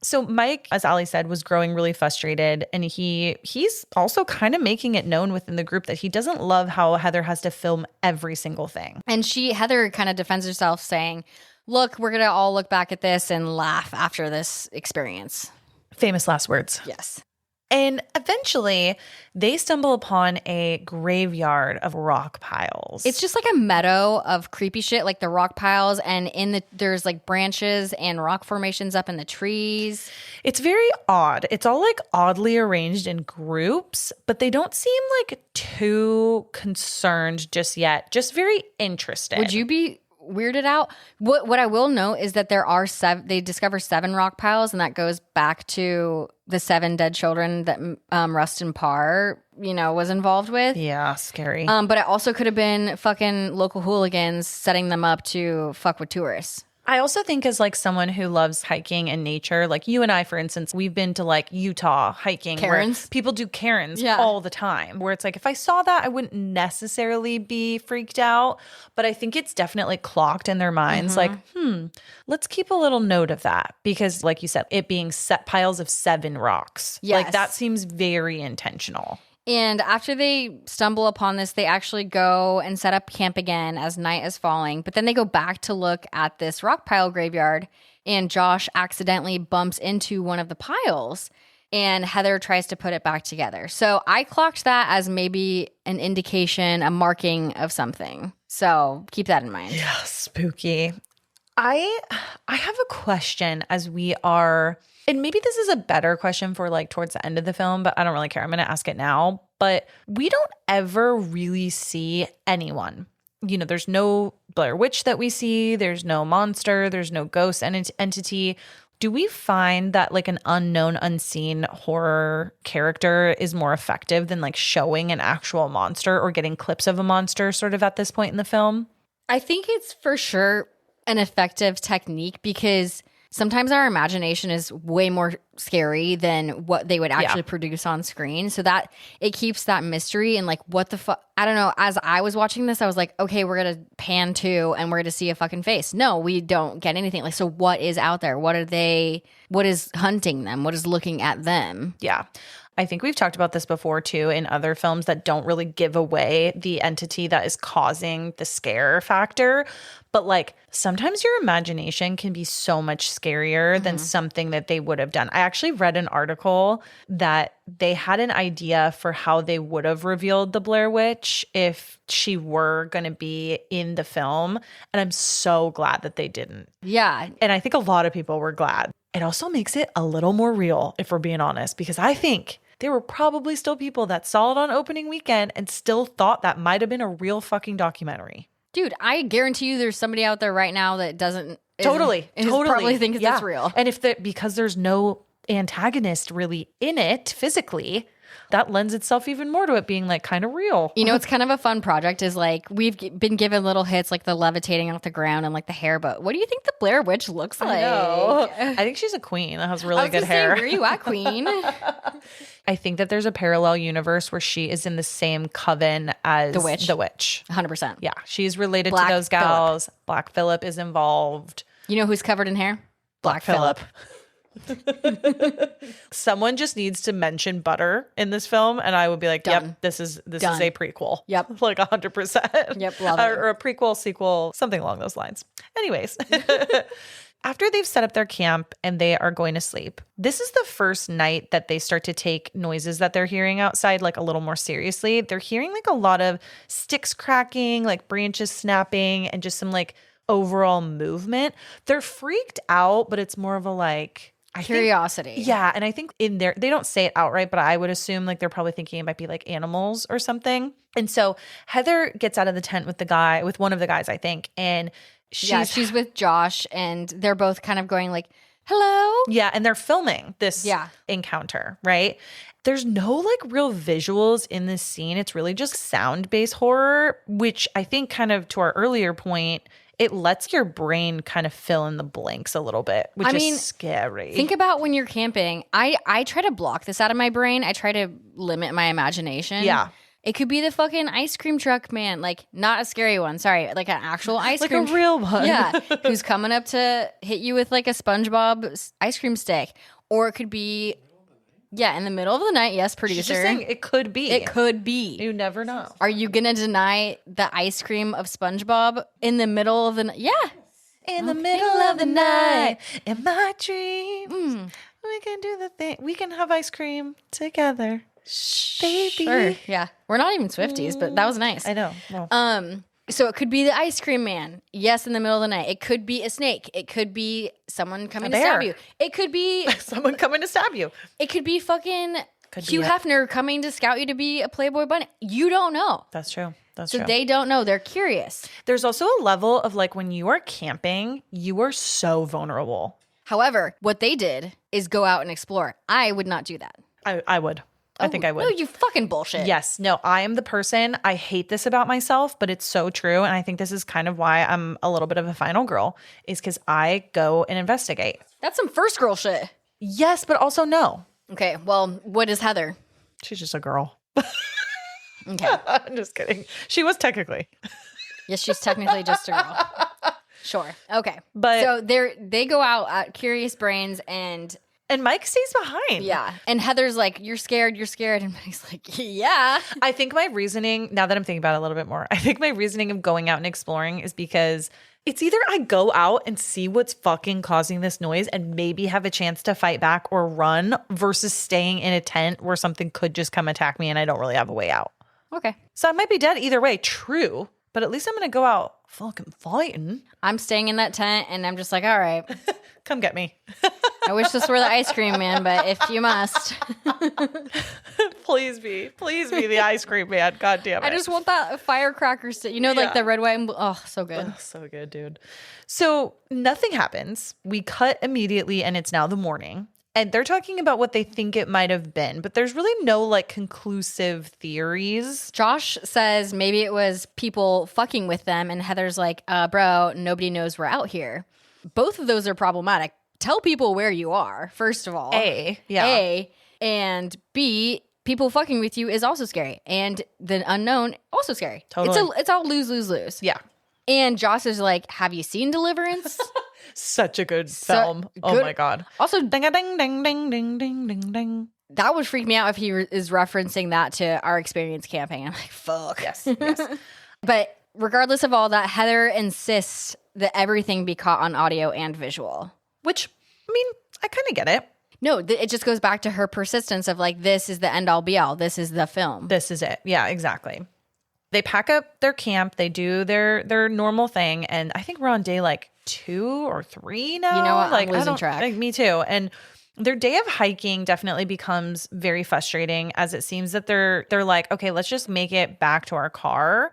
So Mike, as Ali said, was growing really frustrated, and he's also kind of making it known within the group that he doesn't love how Heather has to film every single thing. And Heather kind of defends herself saying, look, we're going to all look back at this and laugh after this experience. Famous last words. Yes. And eventually, they stumble upon a graveyard of rock piles. It's just like a meadow of creepy shit, like the rock piles, and there's like branches and rock formations up in the trees. It's very odd. It's all like oddly arranged in groups, but they don't seem like too concerned just yet. Just very interested. Would you be weirded out? What I will note is that there are they discover 7 rock piles, and that goes back to the 7 dead children that Rustin Parr, was involved with. Yeah, scary. But it also could have been fucking local hooligans setting them up to fuck with tourists. I also think as like someone who loves hiking and nature, like you and I, for instance, we've been to like Utah hiking. Karens? Where people do Karens all the time, where it's like, if I saw that, I wouldn't necessarily be freaked out, but I think it's definitely clocked in their minds. Like, let's keep a little note of that, because like you said, it being set piles of 7 rocks. Yes. Like that seems very intentional. And after they stumble upon this, they actually go and set up camp again as night is falling. But then they go back to look at this rock pile graveyard, and Josh accidentally bumps into one of the piles, and Heather tries to put it back together. So I clocked that as maybe an indication, a marking of something. So keep that in mind. Yeah, spooky. I have a question as we are, and maybe this is a better question for like towards the end of the film, but I don't really care. I'm going to ask it now. But we don't ever really see anyone. You know, there's no Blair Witch that we see. There's no monster. There's no ghost entity. Do we find that like an unknown, unseen horror character is more effective than like showing an actual monster or getting clips of a monster sort of at this point in the film? I think it's for sure an effective technique because sometimes our imagination is way more scary than what they would actually produce on screen. So that it keeps that mystery and like, what the fuck? I don't know. As I was watching this, I was like, okay, we're going to pan to and we're going to see a fucking face. No, we don't get anything. Like, so what is out there? What is hunting them? What is looking at them? Yeah. I think we've talked about this before too in other films that don't really give away the entity that is causing the scare factor. But like sometimes your imagination can be so much scarier than something that they would have done. I actually read an article that they had an idea for how they would have revealed the Blair Witch if she were going to be in the film. And I'm so glad that they didn't. Yeah. And I think a lot of people were glad. It also makes it a little more real, if we're being honest, because I think there were probably still people that saw it on opening weekend and still thought that might have been a real fucking documentary. Dude, I guarantee you there's somebody out there right now that Totally probably thinks it's real. And because there's no antagonist really in it physically, that lends itself even more to it being like kind of real. You know, it's kind of a fun project is like we've been given little hits like the levitating off the ground and like the hair, but what do you think the Blair Witch looks like? I think she's a queen that has really good hair. Where are you at, queen? I think that there's a parallel universe where she is in the same coven as The Witch. 100%. Yeah, she's related to those gals. Black Phillip is involved. You know who's covered in hair? Black Phillip. Someone just needs to mention butter in this film and I would be like, Done. yep, this is a prequel. Yep. Like 100%. Yep, love it. Or a prequel, sequel, something along those lines. Anyways, after they've set up their camp and they are going to sleep, this is the first night that they start to take noises that they're hearing outside like a little more seriously. They're hearing like a lot of sticks cracking, like branches snapping, and just some like overall movement. They're freaked out, but it's more of a like curiosity. Yeah. And I think in there, they don't say it outright, but I would assume like they're probably thinking it might be like animals or something. And so Heather gets out of the tent with one of the guys, I think. And she's with Josh and they're both kind of going like, hello. Yeah. And they're filming this encounter, right? There's no like real visuals in this scene. It's really just sound-based horror, which I think kind of to our earlier point, it lets your brain kind of fill in the blanks a little bit, which is scary. Think about when you're camping. I try to block this out of my brain. I try to limit my imagination. Yeah. It could be the fucking ice cream truck man, like not a scary one, sorry, like an actual ice cream. Like a real one. Yeah, who's coming up to hit you with like a SpongeBob ice cream stick. Or it could be, in the middle of the night, yes, producer. She's just saying it could be. It could be. You never know. Are you going to deny the ice cream of SpongeBob in the middle of the night? Yeah. In the middle of the night, in my dreams, we can do the thing. We can have ice cream together. Baby. Sure. Yeah. We're not even Swifties, but that was nice. I know. Well. So it could be the ice cream man. Yes, in the middle of the night. It could be a snake. It could be someone coming to stab you. It could be someone coming to stab you. It could be fucking Hugh Hefner coming to scout you to be a Playboy bunny. You don't know. That's true. So they don't know. They're curious. There's also a level of like when you are camping, you are so vulnerable. However, what they did is go out and explore. I would not do that. I would. I think I would. No, you fucking bullshit. Yes. No, I am the person. I hate this about myself, but it's so true. And I think this is kind of why I'm a little bit of a final girl, is because I go and investigate. That's some first girl shit. Yes, but also no. Okay. Well, what is Heather? She's just a girl. Okay. I'm just kidding. She was technically. Yes, she's technically just a girl. Sure. Okay. But so they go out at Curious Brains and And Mike stays behind. Yeah. And Heather's like, you're scared. And Mike's like, yeah. I think my reasoning, now that I'm thinking about it a little bit more, I think my reasoning of going out and exploring is because it's either I go out and see what's fucking causing this noise and maybe have a chance to fight back or run versus staying in a tent where something could just come attack me and I don't really have a way out. Okay. So I might be dead either way. True. But at least I'm going to go out fucking fighting. I'm staying in that tent and I'm just like, all right. Come get me. I wish this were the ice cream man, but if you must. Please be the ice cream man. God damn it. I just want that firecracker stick. You know, like the red, white, and blue. Oh, so good. Oh, so good, dude. So nothing happens. We cut immediately and it's now the morning. And they're talking about what they think it might have been, but there's really no like conclusive theories. Josh says maybe it was people fucking with them, and Heather's like, bro, nobody knows we're out here. Both of those are problematic. Tell people where you are, first of all. A, and B, people fucking with you is also scary. And the unknown, also scary. Totally. It's all lose, lose, lose. Yeah. And Josh is like, have you seen Deliverance? Such a good film. Oh my God. Also, ding a ding ding ding ding ding ding ding. That would freak me out if he is referencing that to our experience camping. I'm like, fuck. Yes. But regardless of all that, Heather insists that everything be caught on audio and visual. Which, I mean, I kind of get it. No, it just goes back to her persistence of like, this is the end all be all. This is the film. This is it. Yeah, exactly. They pack up their camp. They do their normal thing. And I think we're on day like 2 or 3 now. You know what? Like, I'm losing track. Like, me too. And their day of hiking definitely becomes very frustrating as it seems that they're like, okay, let's just make it back to our car.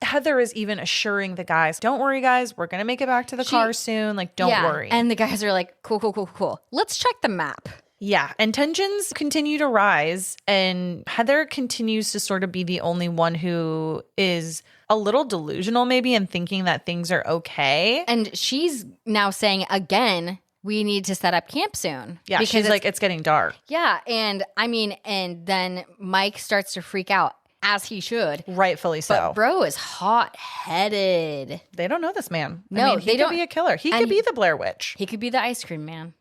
Heather is even assuring the guys, don't worry, guys. We're going to make it back to the car soon. Like, don't worry. And the guys are like, cool. Let's check the map. Yeah. And tensions continue to rise. And Heather continues to sort of be the only one who is a little delusional maybe and thinking that things are okay. And she's now saying again, we need to set up camp soon. Yeah. Because she's like, it's getting dark. Yeah. And I mean, and then Mike starts to freak out. As he should. Rightfully so. But bro is hot-headed. They don't know this man. No, I mean, he could be a killer. He could be the Blair Witch. He could be the ice cream man.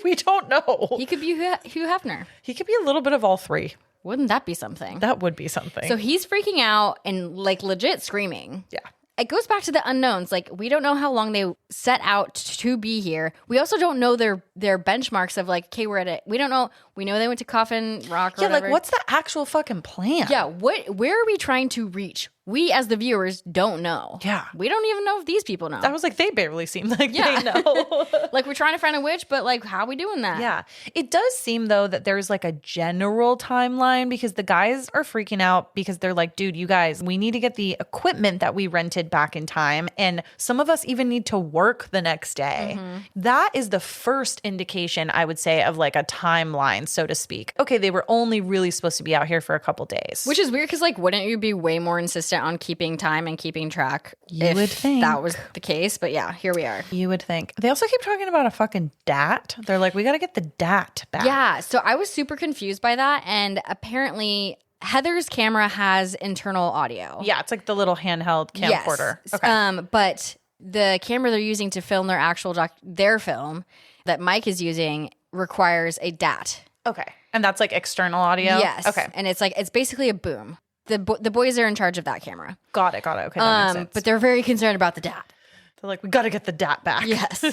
We don't know. He could be Hugh Hefner. He could be a little bit of all three. Wouldn't that be something? That would be something. So he's freaking out and like legit screaming. Yeah. It goes back to the unknowns. Like, we don't know how long they set out to be here. We also don't know their benchmarks of like, okay, we're at it. We don't know. We know they went to Coffin Rock or whatever. Like, what's the actual fucking plan? Yeah, where are we trying to reach? We, as the viewers, don't know. Yeah. We don't even know if these people know. I was like, they barely seem like they know. Like, we're trying to find a witch, but like, how are we doing that? Yeah. It does seem, though, that there's like a general timeline because the guys are freaking out because they're like, dude, you guys, we need to get the equipment that we rented back in time. And some of us even need to work the next day. Mm-hmm. That is the first indication, I would say, of like a timeline, so to speak. Okay, they were only really supposed to be out here for a couple days. Which is weird because, like, wouldn't you be way more insistent on keeping time and keeping track you would think that was the case? But yeah, here we are. You would think. They also keep talking about a fucking DAT. They're like, we got to get the DAT back. Yeah, so I was super confused by that. And apparently Heather's camera has internal audio. Yeah, it's like the little handheld camcorder. Yes. Okay. But the camera they're using to film their actual their film that Mike is using requires a DAT. Okay. And that's like external audio? Yes. Okay. And it's basically a boom. The boys are in charge of that camera. Got it. Okay, that makes sense. But they're very concerned about the DAT. They're like, we got to get the DAT back. Yes.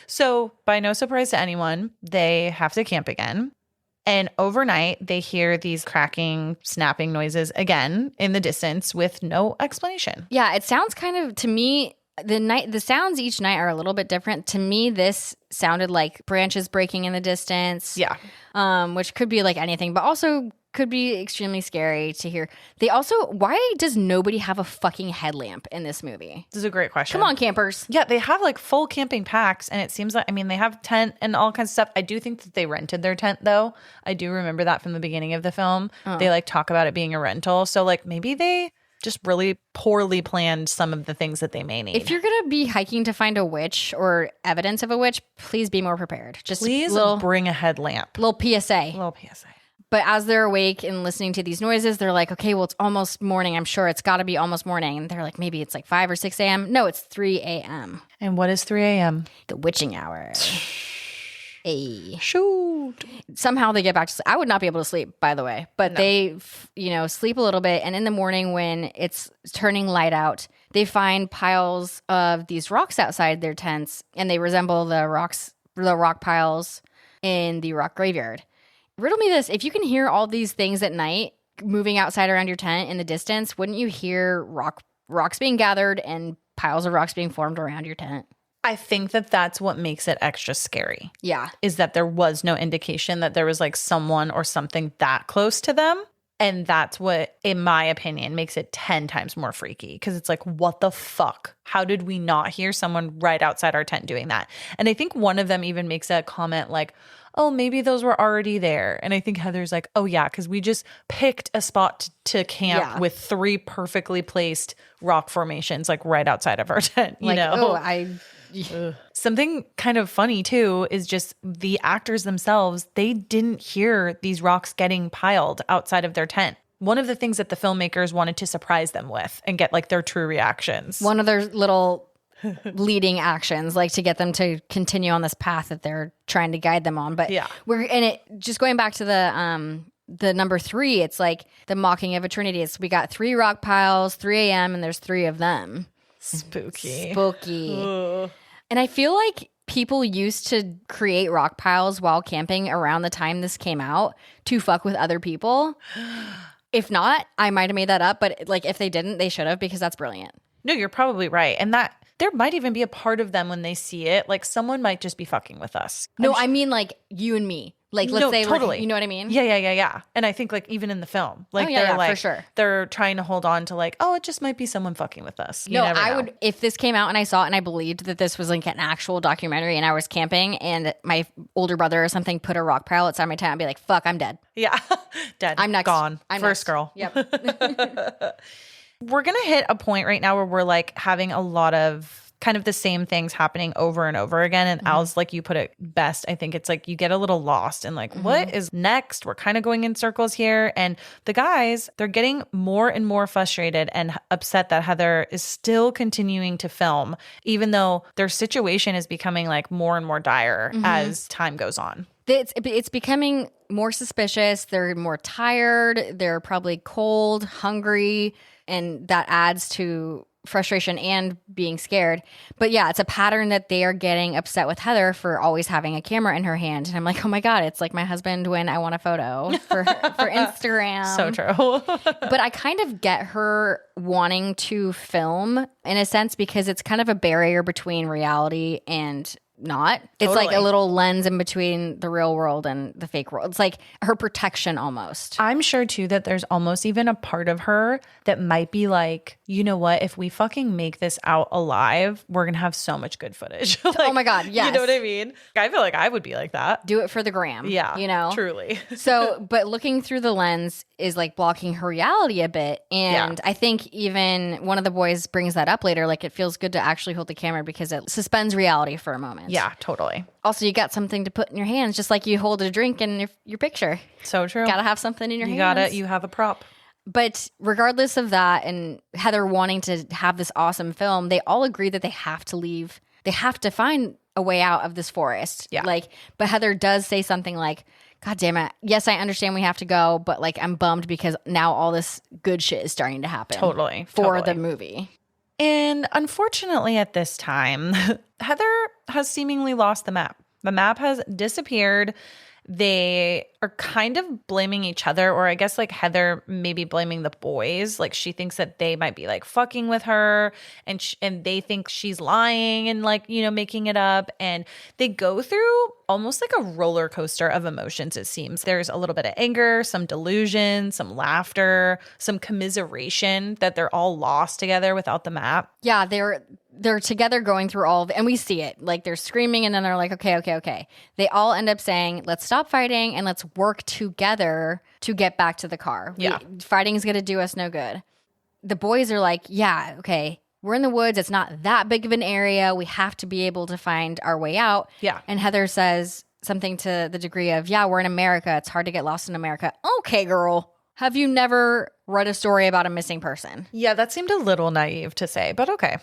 So, by no surprise to anyone, they have to camp again. And overnight, they hear these cracking, snapping noises again in the distance with no explanation. Yeah, it sounds kind of, to me, the sounds each night are a little bit different. To me, this sounded like branches breaking in the distance. Yeah. Which could be like anything, but also could be extremely scary to hear. They also, why does nobody have a fucking headlamp in this movie? This is a great question. Come on, campers. Yeah, they have like full camping packs, and it seems like, I mean, they have tent and all kinds of stuff. I do think that they rented their tent, though. I do remember that from the beginning of the film. Oh. They like talk about it being a rental. So like maybe they just really poorly planned some of the things that they may need. If you're going to be hiking to find a witch or evidence of a witch, please be more prepared. Just please bring a headlamp. Little PSA. Little PSA. But as they're awake and listening to these noises, they're like, okay, well, it's almost morning. I'm sure it's got to be almost morning. And they're like, maybe it's like 5 or 6 a.m. No, it's 3 a.m. And what is 3 a.m.? The witching hour. Hey. Shoot. Somehow they get back to sleep. I would not be able to sleep, by the way, but they, sleep a little bit. And in the morning when it's turning light out, they find piles of these rocks outside their tents, and they resemble the rock piles in the rock graveyard. Riddle me this. If you can hear all these things at night moving outside around your tent in the distance, wouldn't you hear rocks being gathered and piles of rocks being formed around your tent? I think that that's what makes it extra scary. Yeah. Is that there was no indication that there was like someone or something that close to them. And that's what, in my opinion, makes it 10 times more freaky. Because it's like, what the fuck? How did we not hear someone right outside our tent doing that? And I think one of them even makes a comment like, oh, maybe those were already there. And I think Heather's like, oh yeah, because we just picked a spot to camp with 3 perfectly placed rock formations like right outside of our tent, you know? Something kind of funny too is just the actors themselves, they didn't hear these rocks getting piled outside of their tent. One of the things that the filmmakers wanted to surprise them with and get like their true reactions. One of their little leading actions, like to get them to continue on this path that they're trying to guide them on. But we're in it, just going back to the number 3, it's like the mocking of a trinity. It's, we got 3 rock piles, 3 a.m., and there's 3 of them. Spooky. Ugh. And I feel like people used to create rock piles while camping around the time this came out to fuck with other people. If not, I might have made that up, but like if they didn't, they should have, because that's brilliant. No, you're probably right. And that there might even be a part of them when they see it, like someone might just be fucking with us. I mean like you and me. Like, let's say, totally. Like, you know what I mean? Yeah. And I think like even in the film, like they're like, for sure. They're trying to hold on to like, oh, it just might be someone fucking with us. You never know. Would, if this came out and I saw it and I believed that this was like an actual documentary and I was camping and my older brother or something put a rock pile outside my tent, I'd be like, fuck, I'm dead. Yeah. Dead. I'm next. Gone. I'm First next. Girl. Yep. We're going to hit a point right now where we're like having a lot of kind of the same things happening over and over again. And Al's like you put it best. I think it's like you get a little lost and like, what is next? We're kind of going in circles here. And the guys, they're getting more and more frustrated and upset that Heather is still continuing to film, even though their situation is becoming like more and more dire as time goes on. It's becoming more suspicious. They're more tired. They're probably cold, hungry, and that adds to frustration and being scared. But yeah, it's a pattern that they are getting upset with Heather for always having a camera in her hand. And I'm like, oh my God, it's like my husband when I want a photo for Instagram. So true. But I kind of get her wanting to film in a sense because it's kind of a barrier between reality and not. It's Totally. like a little lens in between the real world and the fake world. It's like her protection almost. I'm sure too that there's almost even a part of her that might be like, you know what, if we fucking make this out alive, we're gonna have so much good footage. Like, oh my God, yes. You know what I mean? I feel like I would be like that. Do it for the gram. Yeah. You know? Truly. So, but looking through the lens is like blocking her reality a bit. And I think even one of the boys brings that up later. Like it feels good to actually hold the camera because it suspends reality for a moment. Yeah, totally. Also, you got something to put in your hands, just like you hold a drink in your picture. So true. Gotta have something in your hands. You got it. You have a prop. But regardless of that, and Heather wanting to have this awesome film, they all agree that they have to leave. They have to find a way out of this forest. Yeah. Like, but Heather does say something like, God damn it. Yes, I understand we have to go, but like I'm bummed because now all this good shit is starting to happen. Totally. For the movie. And unfortunately at this time, Heather has seemingly lost the map. The map has disappeared. They are kind of blaming each other, or I guess like Heather maybe blaming the boys. Like she thinks that they might be like fucking with her and they think she's lying and like, you know, making it up. And they go through almost like a roller coaster of emotions, it seems. There's a little bit of anger, some delusion, some laughter, some commiseration that they're all lost together without the map. Yeah, they're together going through all of it, and we see it. Like they're screaming and then they're like, okay. They all end up saying, let's stop fighting and let's work together to get back to the car. Yeah. Fighting is going to do us no good. The boys are like, yeah, okay. We're in the woods. It's not that big of an area. We have to be able to find our way out. Yeah. And Heather says something to the degree of, yeah, we're in America. It's hard to get lost in America. Okay, girl. have you never read a story about a missing person? Yeah, that seemed a little naive to say, but okay.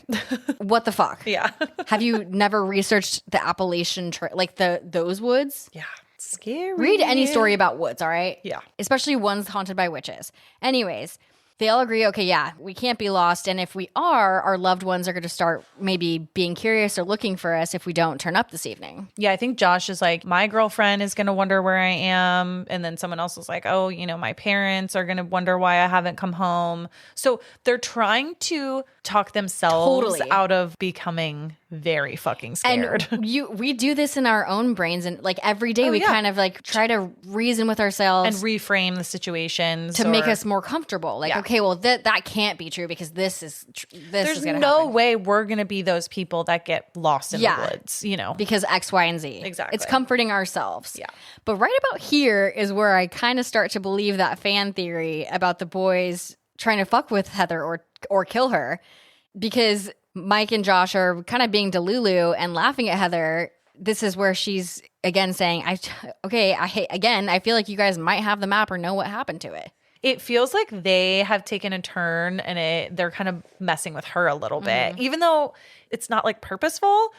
What the fuck? Yeah. Have you never researched the Appalachian like those woods? Yeah. Scary. Read any story about woods, all right? Yeah. Especially ones haunted by witches. Anyways, they all agree, okay, yeah, we can't be lost. And if we are, our loved ones are going to start maybe being curious or looking for us if we don't turn up this evening. Yeah, I think Josh is like, my girlfriend is going to wonder where I am. And then someone else is like, oh, you know, my parents are going to wonder why I haven't come home. So they're trying to talk themselves Totally. out of becoming very fucking scared. And we do this in our own brains. And like every day we yeah. kind of like try to reason with ourselves. And reframe the situations. To make us more comfortable. Like, okay, well, that can't be true because this is There's going to no happen. way we're going to be those people that get lost in the woods, you know? Because X, Y, and Z. Exactly. It's comforting ourselves. Yeah. But right about here is where I kind of start to believe that fan theory about the boys trying to fuck with Heather or kill her. Because Mike and Josh are kind of being delulu and laughing at Heather. This is where she's again saying, I feel like you guys might have the map or know what happened to it. It feels like they have taken a turn and they're kind of messing with her a little bit, even though it's not like purposeful.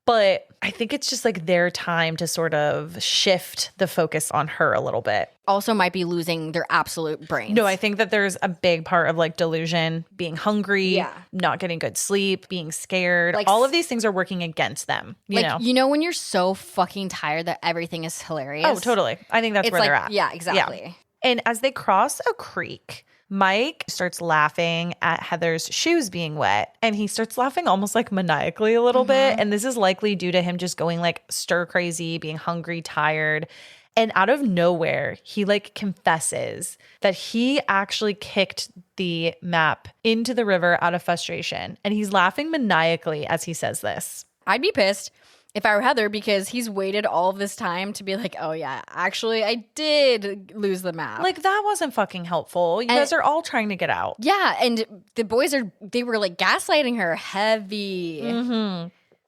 But I think it's just like their time to sort of shift the focus on her a little bit. Also might be losing their absolute brains. No, I think that there's a big part of like delusion, being hungry, not getting good sleep, being scared. Like, all of these things are working against them, you know? You know when you're so fucking tired that everything is hilarious? Oh, totally. I think that's where they're at. Yeah, exactly. Yeah. And as they cross a creek, Mike starts laughing at Heather's shoes being wet, and he starts laughing almost like maniacally a little bit. And this is likely due to him just going like stir crazy, being hungry, tired. And out of nowhere, he like confesses that he actually kicked the map into the river out of frustration. And he's laughing maniacally as he says this. I'd be pissed if I were Heather because he's waited all of this time to be like, oh yeah, actually I did lose the map. Like that wasn't fucking helpful. You guys are all trying to get out. Yeah, and the boys they were like gaslighting her heavy.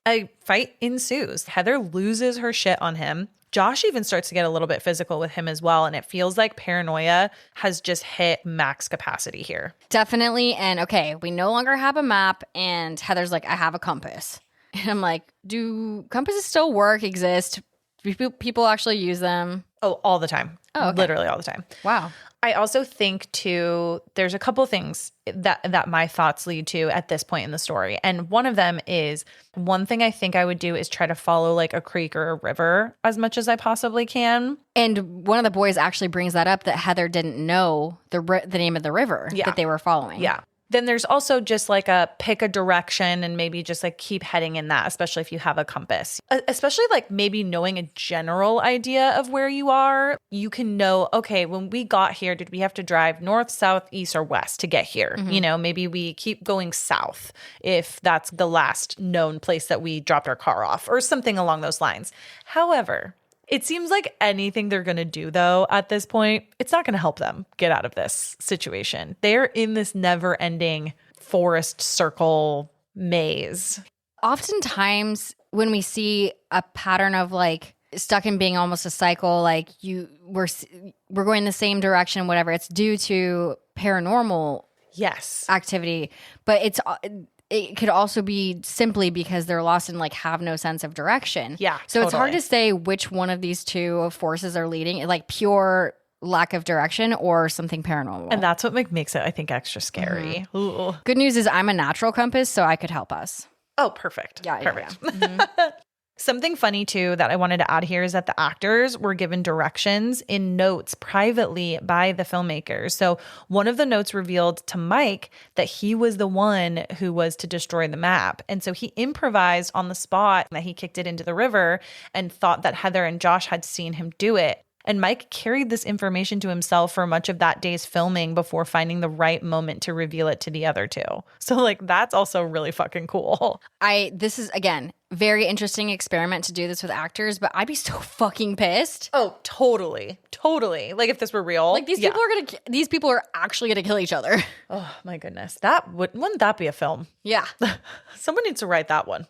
A fight ensues. Heather loses her shit on him. Josh even starts to get a little bit physical with him as well. And it feels like paranoia has just hit max capacity here. Definitely. And okay, we no longer have a map. And Heather's like, I have a compass. And I'm like, do compasses still exist? Do people actually use them? Oh, all the time. Oh, okay. Literally all the time. Wow. I also think too, there's a couple things that my thoughts lead to at this point in the story. And one of them is, one thing I think I would do is try to follow like a creek or a river as much as I possibly can. And one of the boys actually brings that up, that Heather didn't know the name of the river that they were following. Yeah. Then there's also just like a pick a direction and maybe just like keep heading in that, especially if you have a compass. Especially like maybe knowing a general idea of where you are. You can know, okay, when we got here, did we have to drive north, south, east, or west to get here? You know, maybe we keep going south if that's the last known place that we dropped our car off or something along those lines. However, it seems like anything they're going to do, though, at this point, it's not going to help them get out of this situation. They're in this never-ending forest circle maze. Oftentimes, when we see a pattern of like stuck in being almost a cycle, like we're going the same direction, whatever, it's due to paranormal activity. But it could also be simply because they're lost and like have no sense of direction. Yeah. So It's hard to say which one of these two forces are leading, like pure lack of direction or something paranormal. And that's what makes it, I think, extra scary. Ooh. Good news is I'm a natural compass, so I could help us. Oh, perfect. Yeah. Perfect. Yeah. Something funny, too, that I wanted to add here is that the actors were given directions in notes privately by the filmmakers. So one of the notes revealed to Mike that he was the one who was to destroy the map. And so he improvised on the spot that he kicked it into the river and thought that Heather and Josh had seen him do it. And Mike carried this information to himself for much of that day's filming before finding the right moment to reveal it to the other two. So like that's also really fucking cool. This is, again, very interesting experiment to do this with actors, but I'd be so fucking pissed. Oh, totally. Totally. Like if this were real. Like these people are actually gonna kill each other. Oh my goodness. Wouldn't that be a film? Yeah. Someone needs to write that one.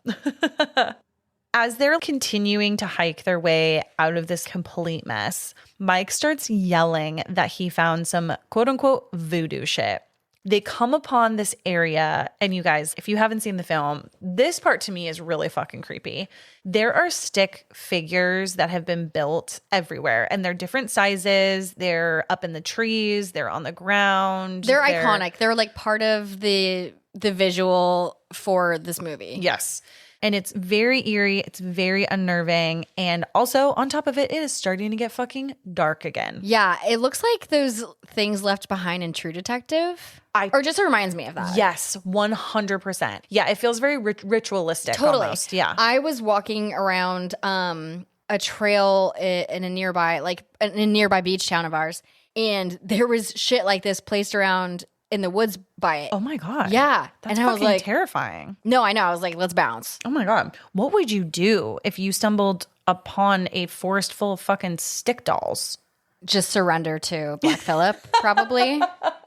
As they're continuing to hike their way out of this complete mess, Mike starts yelling that he found some quote unquote voodoo shit. They come upon this area, and you guys, if you haven't seen the film, this part to me is really fucking creepy. There are stick figures that have been built everywhere, and they're different sizes. They're up in the trees. They're on the ground. They're iconic. They're like part of the visual for this movie. Yes. And it's very eerie. It's very unnerving. And also, on top of it, it is starting to get fucking dark again. Yeah, it looks like those things left behind in True Detective. Or just reminds me of that. Yes, 100%. Yeah, it feels very ritualistic. Totally. Almost. Yeah. I was walking around a trail in a nearby beach town of ours, and there was shit like this placed around in the woods by it. Oh my God. Yeah. That's and I was fucking like, terrifying. No, I know. I was like, let's bounce. Oh my God. What would you do if you stumbled upon a forest full of fucking stick dolls? Just surrender to Black Phillip, probably.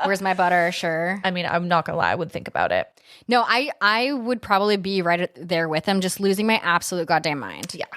Where's my butter? Sure. I mean, I'm not gonna lie, I would think about it. No, I would probably be right there with them, just losing my absolute goddamn mind. Yeah.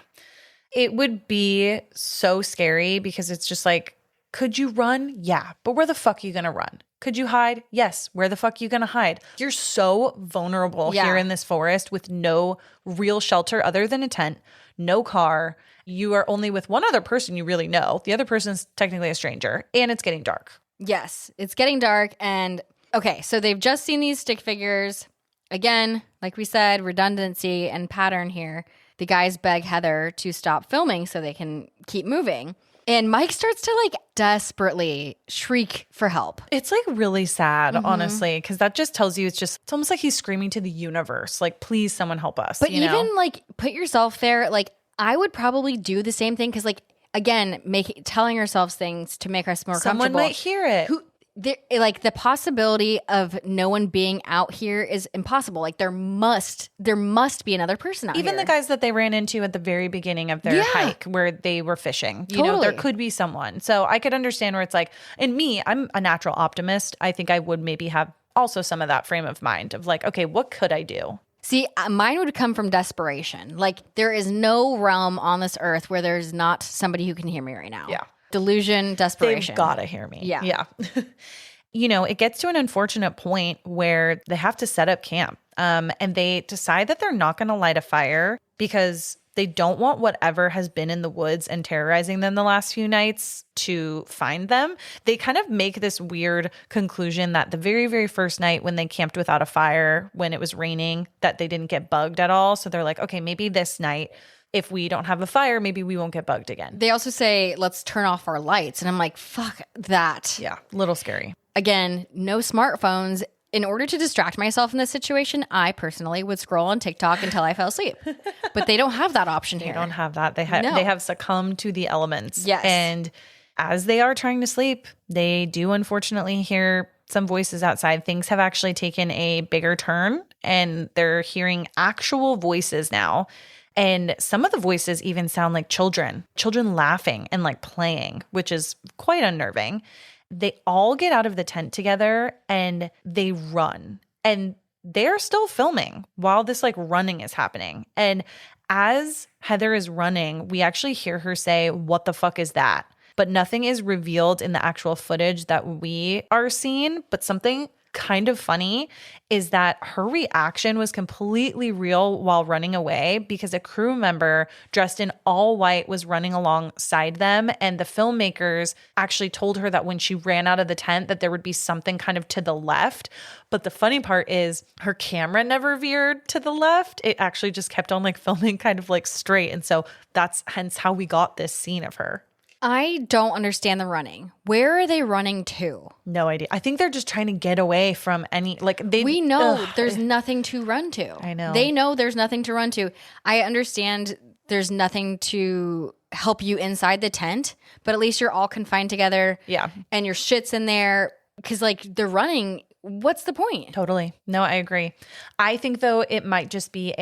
It would be so scary because it's just like, could you run? Yeah. But where the fuck are you gonna run? Could you hide? Yes. Where the fuck are you going to hide? You're so vulnerable here in this forest with no real shelter other than a tent, no car. You are only with one other person you really know. The other person is technically a stranger, and it's getting dark. Yes, it's getting dark. And okay, so they've just seen these stick figures. Again, like we said, redundancy and pattern here. The guys beg Heather to stop filming so they can keep moving. And Mike starts to like desperately shriek for help. It's like really sad, honestly, because that just tells you it's almost like he's screaming to the universe, like, please, someone help us. But even like put yourself there, like I would probably do the same thing because like, again, telling ourselves things to make us more comfortable. Someone might hear it. Like the possibility of no one being out here is impossible. Like there must be another person out here. Even the guys that they ran into at the very beginning of their hike where they were fishing, you know, there could be someone. So I could understand where it's like, and me, I'm a natural optimist. I think I would maybe have also some of that frame of mind of like, okay, what could I do? See, mine would come from desperation. Like there is no realm on this earth where there's not somebody who can hear me right now. Yeah. Delusion, desperation. They've got to hear me. Yeah. Yeah. You know, it gets to an unfortunate point where they have to set up camp and they decide that they're not going to light a fire because they don't want whatever has been in the woods and terrorizing them the last few nights to find them. They kind of make this weird conclusion that the very, very first night when they camped without a fire, when it was raining, that they didn't get bugged at all. So they're like, okay, maybe this night, if we don't have a fire, maybe we won't get bugged again. They also say, let's turn off our lights. And I'm like, fuck that. Yeah, a little scary. Again, no smartphones. In order to distract myself in this situation, I personally would scroll on TikTok until I fell asleep. But they don't have that option here. They don't have that. They have succumbed to the elements. Yes. And as they are trying to sleep, they do unfortunately hear some voices outside. Things have actually taken a bigger turn and they're hearing actual voices now. And some of the voices even sound like children laughing and like playing, which is quite unnerving. They all get out of the tent together and they run. And they're still filming while this like running is happening. And as Heather is running, we actually hear her say, "What the fuck is that?" But nothing is revealed in the actual footage that we are seeing. But something kind of funny is that her reaction was completely real while running away because a crew member dressed in all white was running alongside them. And the filmmakers actually told her that when she ran out of the tent that there would be something kind of to the left. But the funny part is her camera never veered to the left. It actually just kept on like filming kind of like straight. And so that's hence how we got this scene of her. I don't understand the running. Where are they running to? No idea. I think they're just trying to get away from any, like we know there's nothing to run to. I know. They know there's nothing to run to. I understand there's nothing to help you inside the tent, but at least you're all confined together. Yeah. And your shit's in there because like they're running. What's the point? Totally. No, I agree. I think though it might just be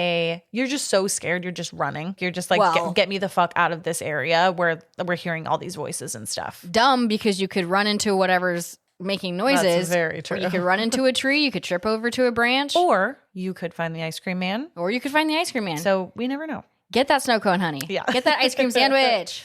you're just so scared. You're just running. You're just like, get me the fuck out of this area where we're hearing all these voices and stuff. Dumb because you could run into whatever's making noises. That's very true. Or you could run into a tree. You could trip over to a branch. Or you could find the ice cream man. So we never know. Get that snow cone, honey. Yeah. Get that ice cream sandwich.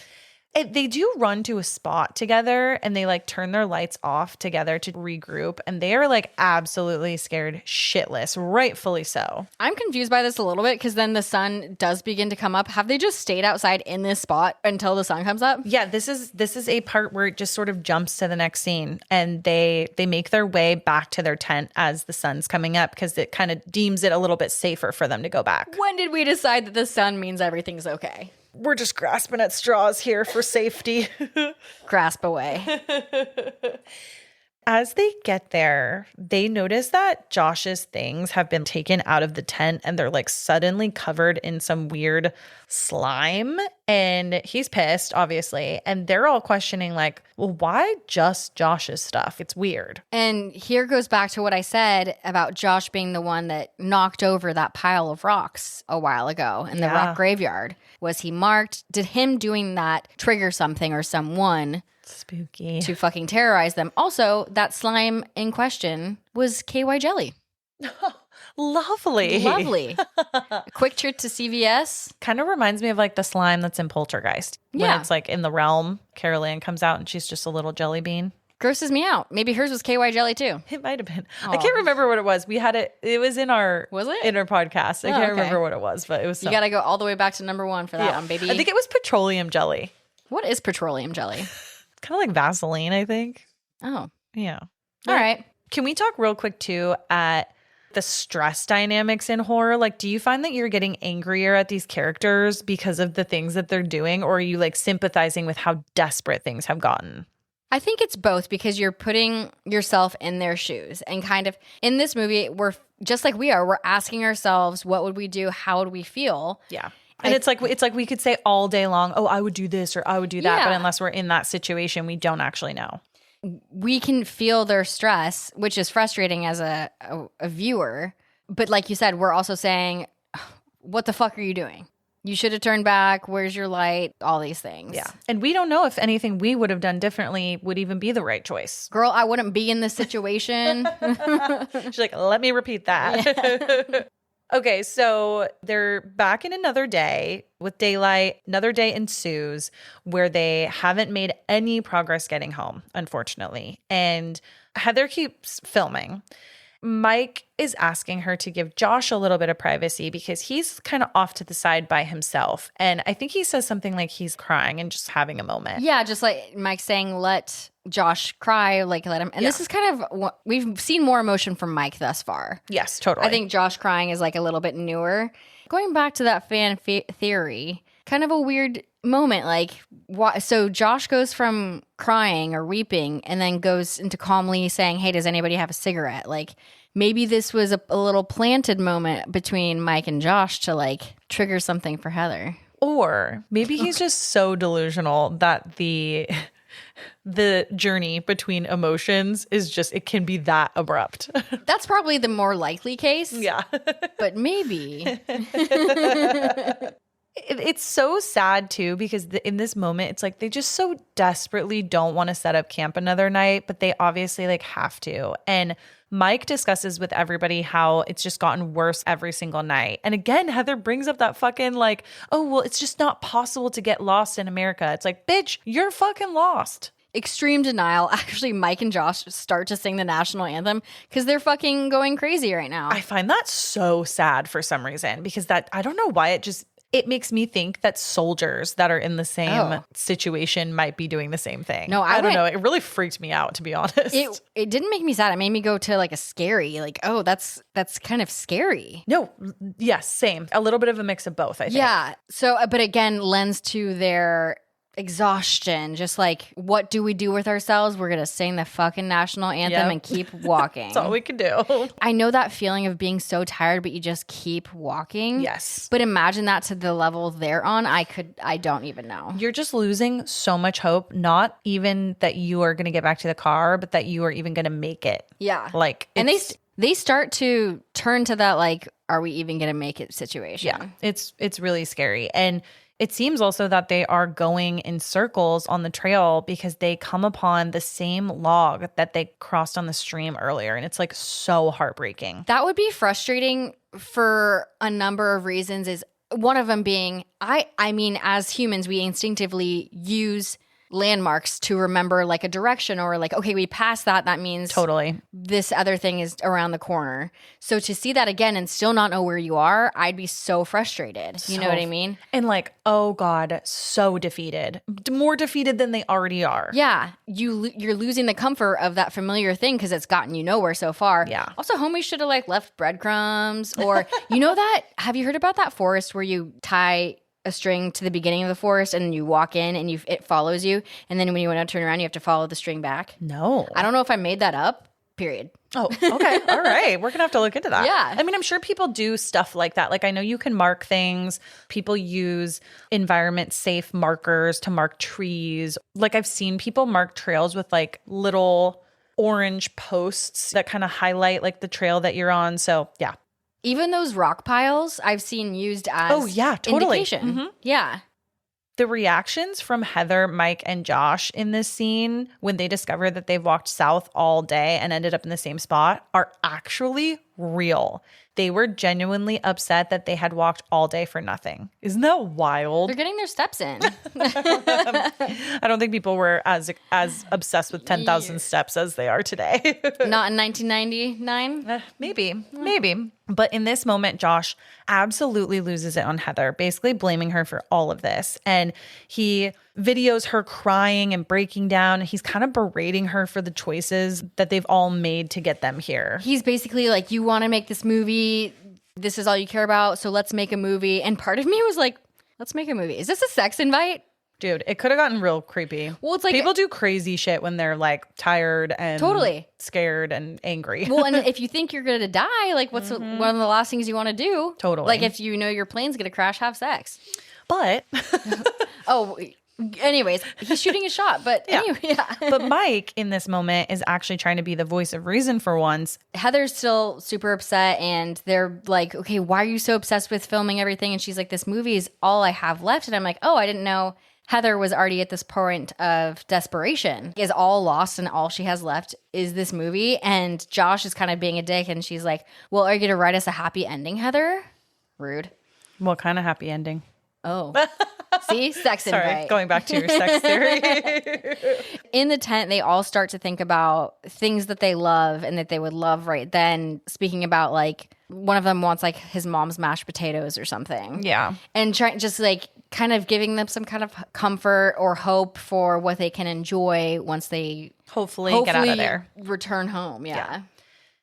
They do run to a spot together and they like turn their lights off together to regroup. And they are like absolutely scared shitless, rightfully so. I'm confused by this a little bit because then the sun does begin to come up. Have they just stayed outside in this spot until the sun comes up? Yeah, this is a part where it just sort of jumps to the next scene and they make their way back to their tent as the sun's coming up because it kind of deems it a little bit safer for them to go back. When did we decide that the sun means everything's okay? We're just grasping at straws here for safety. Grasp away. As they get there, they notice that Josh's things have been taken out of the tent and they're like suddenly covered in some weird slime. And he's pissed, obviously. And they're all questioning, like, well, why just Josh's stuff? It's weird. And here goes back to what I said about Josh being the one that knocked over that pile of rocks a while ago in the rock graveyard. Was he marked? Did him doing that trigger something or someone? Spooky. To fucking terrorize them. Also, that slime in question was KY jelly. Lovely. Lovely. A quick trip to CVS. Kind of reminds me of like the slime that's in Poltergeist. Yeah. When it's like in the realm, Carol Ann comes out and she's just a little jelly bean. Grosses me out. Maybe hers was KY jelly too. It might have been. I can't remember what it was. We had it. It was in our. Was it? In our podcast. I can't remember what it was, but it was. You got to go all the way back to number 1 for that one, baby. I think it was petroleum jelly. What is petroleum jelly? Kind of like Vaseline, I think. Oh. Yeah. All right. Can we talk real quick too at the stress dynamics in horror? Like, do you find that you're getting angrier at these characters because of the things that they're doing, or are you like sympathizing with how desperate things have gotten? I think it's both because you're putting yourself in their shoes and kind of in this movie, we're just like we're asking ourselves, what would we do? How would we feel? Yeah. And it's like we could say all day long, oh, I would do this or I would do that. Yeah. But unless we're in that situation, we don't actually know. We can feel their stress, which is frustrating as a viewer. But like you said, we're also saying, what the fuck are you doing? You should have turned back. Where's your light? All these things. Yeah. And we don't know if anything we would have done differently would even be the right choice. Girl, I wouldn't be in this situation. She's like, let me repeat that. Okay, so they're back in another day with daylight. Another day ensues where they haven't made any progress getting home, unfortunately. And Heather keeps filming. Mike is asking her to give Josh a little bit of privacy because he's kind of off to the side by himself. And I think he says something like he's crying and just having a moment. Yeah, just like Mike saying, let Josh cry, like let him. And this is kind of, we've seen more emotion from Mike thus far. Yes, totally. I think Josh crying is like a little bit newer. Going back to that fan theory, kind of a weird moment. Like, so Josh goes from crying or weeping and then goes into calmly saying, hey, does anybody have a cigarette? Like, maybe this was a little planted moment between Mike and Josh to like trigger something for Heather. Or maybe he's just so delusional that the journey between emotions is just, it can be that abrupt. That's probably the more likely case. Yeah. But maybe. It's so sad too, because in this moment, it's like they just so desperately don't want to set up camp another night, but they obviously like have to. And Mike discusses with everybody how it's just gotten worse every single night. And again, Heather brings up that fucking like, oh, well, it's just not possible to get lost in America. It's like, bitch, you're fucking lost. Extreme denial. Actually, Mike and Josh start to sing the national anthem because they're fucking going crazy right now. I find that so sad for some reason, because that, I don't know why, it makes me think that soldiers that are in the same situation might be doing the same thing. No, I don't know. It really freaked me out, to be honest. It didn't make me sad. It made me go to like a scary, like, oh, that's kind of scary. No, yes, same. A little bit of a mix of both, I think. Yeah. So, but again, lends to their exhaustion. Just like, what do we do with ourselves? We're going to sing the fucking national anthem and keep walking. That's all we can do. I know that feeling of being so tired, but you just keep walking. Yes. But imagine that to the level they're on. I don't even know. You're just losing so much hope, not even that you are going to get back to the car, but that you are even going to make it. Yeah. Like, and they start to turn to that, like, are we even going to make it situation? Yeah. It's really scary. And it seems also that they are going in circles on the trail because they come upon the same log that they crossed on the stream earlier. And it's like so heartbreaking. That would be frustrating for a number of reasons. Is One of them being, I mean, as humans, we instinctively use landmarks to remember like a direction, or like, okay, we passed that. That means Totally. this other thing is around the corner. So to see that again and still not know where you are, I'd be so frustrated. You know what I mean? And like, oh God, so defeated. More defeated than they already are. Yeah. You're losing the comfort of that familiar thing because it's gotten you nowhere so far. Yeah. Also, homie should have like left breadcrumbs, or you know that, have you heard about that forest where you tie a string to the beginning of the forest and you walk in and it follows you, and then when you want to turn around you have to follow the string back? No. I don't know if I made that up, period. Oh, okay. All right. We're going to have to look into that. Yeah. I mean, I'm sure people do stuff like that. Like, I know you can mark things. People use environment safe markers to mark trees. Like, I've seen people mark trails with like little orange posts that kind of highlight like the trail that you're on. So, yeah. Even those rock piles I've seen used as totally. indication. Mm-hmm. Yeah. The reactions from Heather, Mike, and Josh in this scene when they discover that they've walked south all day and ended up in the same spot are actually real. They were genuinely upset that they had walked all day for nothing. Isn't that wild? They're getting their steps in. I don't think people were as obsessed with 10,000 steps as they are today. Not in 1999? Maybe. But in this moment, Josh absolutely loses it on Heather, basically blaming her for all of this. And he videos her crying and breaking down. He's kind of berating her for the choices that they've all made to get them here. He's basically like, you want to make this movie. This is all you care about. So let's make a movie. And part of me was like, let's make a movie. Is this a sex invite? Dude, it could have gotten real creepy. Well, it's like people do crazy shit when they're like tired and totally scared and angry. Well, and if you think you're going to die, like what's one of the last things you want to do? Totally. Like if you know your plane's going to crash, have sex. But anyways, he's shooting a shot. But anyway, yeah. But Mike in this moment is actually trying to be the voice of reason for once. Heather's still super upset, and they're like, okay, why are you so obsessed with filming everything? And she's like, this movie is all I have left. And I'm like, oh, I didn't know Heather was already at this point of desperation, is all lost, and all she has left is this movie. And Josh is kind of being a dick, and she's like, well, are you going to write us a happy ending, Heather? Rude. What kind of happy ending? Oh. See? Sex invite. Sorry, going back to your sex theory. In the tent, they all start to think about things that they love and that they would love right then. Speaking about like, one of them wants like his mom's mashed potatoes or something. Yeah. And just like kind of giving them some kind of comfort or hope for what they can enjoy once they hopefully get out of there. Return home. Yeah.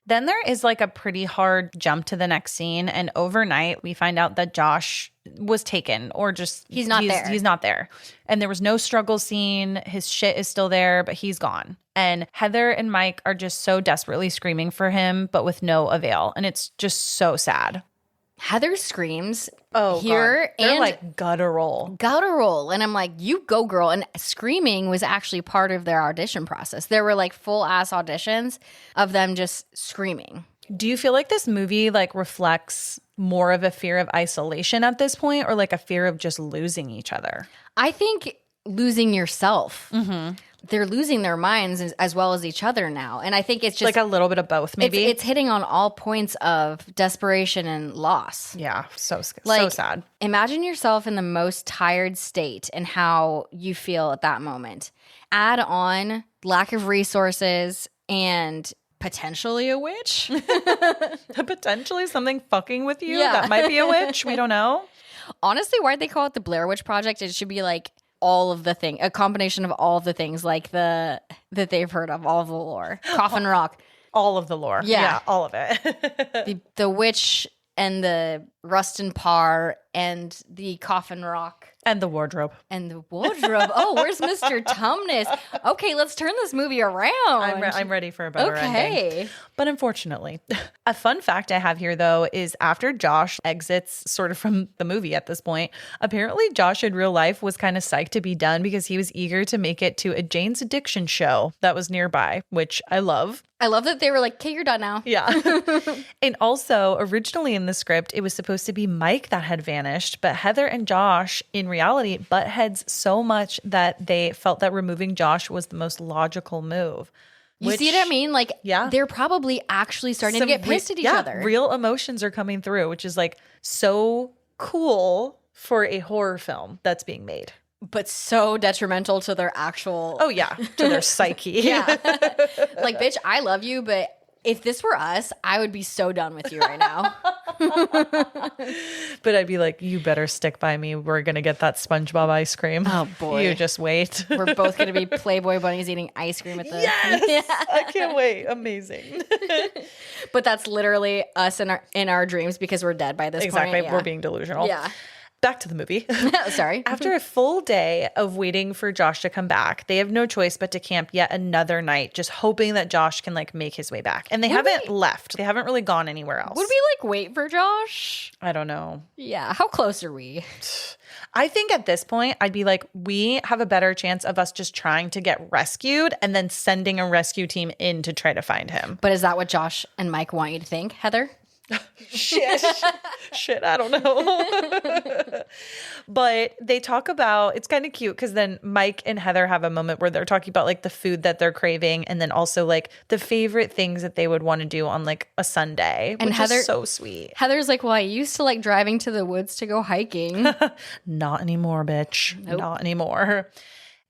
Then there is like a pretty hard jump to the next scene. And overnight, we find out that Josh was taken, or just he's not there. He's not there. And there was no struggle scene. His shit is still there, but he's gone. And Heather and Mike are just so desperately screaming for him, but with no avail. And it's just so sad. Heather screams here, God. And like guttural. And I'm like, you go, girl. And screaming was actually part of their audition process. There were like full ass auditions of them just screaming. Do you feel like this movie like reflects more of a fear of isolation at this point, or like a fear of just losing each other? I think losing yourself. Mm-hmm. They're losing their minds as well as each other now. And I think it's just like a little bit of both, maybe. It's hitting on all points of desperation and loss. Yeah, so sad. Imagine yourself in the most tired state and how you feel at that moment. Add on lack of resources and potentially a witch. Potentially something fucking with you that might be a witch. We don't know. Honestly, why'd they call it the Blair Witch Project? It should be like all of the thing, a combination of all of the things like that they've heard of, all of the lore. Coffin Rock. All of the lore. Yeah, all of it. the witch and the Rustin Parr and the Coffin Rock. And the wardrobe. Oh, where's Mr. Tumnus? Okay, let's turn this movie around. I'm ready for a better ending. But unfortunately, a fun fact I have here, though, is after Josh exits sort of from the movie at this point, apparently Josh in real life was kind of psyched to be done because he was eager to make it to a Jane's Addiction show that was nearby, which I love. I love that they were like, okay, you're done now. Yeah. And also, originally in the script, it was supposed to be Mike that had vanished, but Heather and Josh, in reality, butt heads so much that they felt that removing Josh was the most logical move. You see what I mean? Like, they're probably actually starting to get pissed at each other. Real emotions are coming through, which is like so cool for a horror film that's being made. But so detrimental to their actual... Oh, yeah. To their psyche. Yeah. Like, bitch, I love you, but if this were us, I would be so done with you right now. But I'd be like, you better stick by me. We're going to get that SpongeBob ice cream. Oh, boy. You just wait. We're both going to be Playboy bunnies eating ice cream at the... Yes! I can't wait. Amazing. But that's literally us in our dreams because we're dead by this point. Exactly. Yeah. We're being delusional. Yeah. Back to the movie. Sorry. After a full day of waiting for Josh to come back, they have no choice but to camp yet another night, just hoping that Josh can like make his way back. And they haven't left. They haven't really gone anywhere else. Would we like wait for Josh? I don't know. Yeah. How close are we? I think at this point, I'd be like, we have a better chance of us just trying to get rescued and then sending a rescue team in to try to find him. But is that what Josh and Mike want you to think, Heather? Shit, I don't know. But they talk about, it's kind of cute because then Mike and Heather have a moment where they're talking about like the food that they're craving and then also like the favorite things that they would want to do on like a Sunday, And which Heather- is so sweet. Heather's like, well, I used to like driving to the woods to go hiking. Not anymore, bitch. Nope. Not anymore.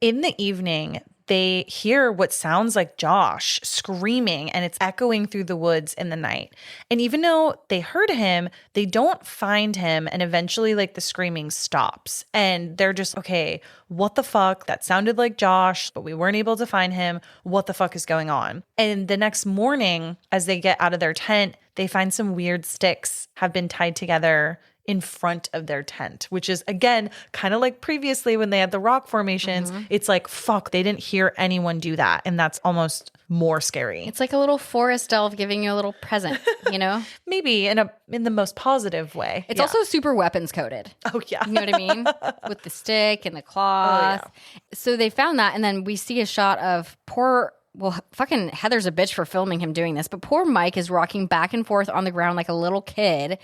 In the evening, they hear what sounds like Josh screaming, and it's echoing through the woods in the night. And even though they heard him, they don't find him. And eventually, like, the screaming stops. And they're just, okay, what the fuck? That sounded like Josh, but we weren't able to find him. What the fuck is going on? And the next morning, as they get out of their tent, they find some weird sticks have been tied together in front of their tent, which is, again, kind of like previously when they had the rock formations. It's like, fuck, they didn't hear anyone do that. And that's almost more scary. It's like a little forest elf giving you a little present, you know? Maybe in the most positive way. It's also super weapons coded. Oh, yeah. You know what I mean? With the stick and the cloth. Oh, yeah. So they found that, and then we see a shot of fucking Heather's a bitch for filming him doing this, but poor Mike is rocking back and forth on the ground like a little kid.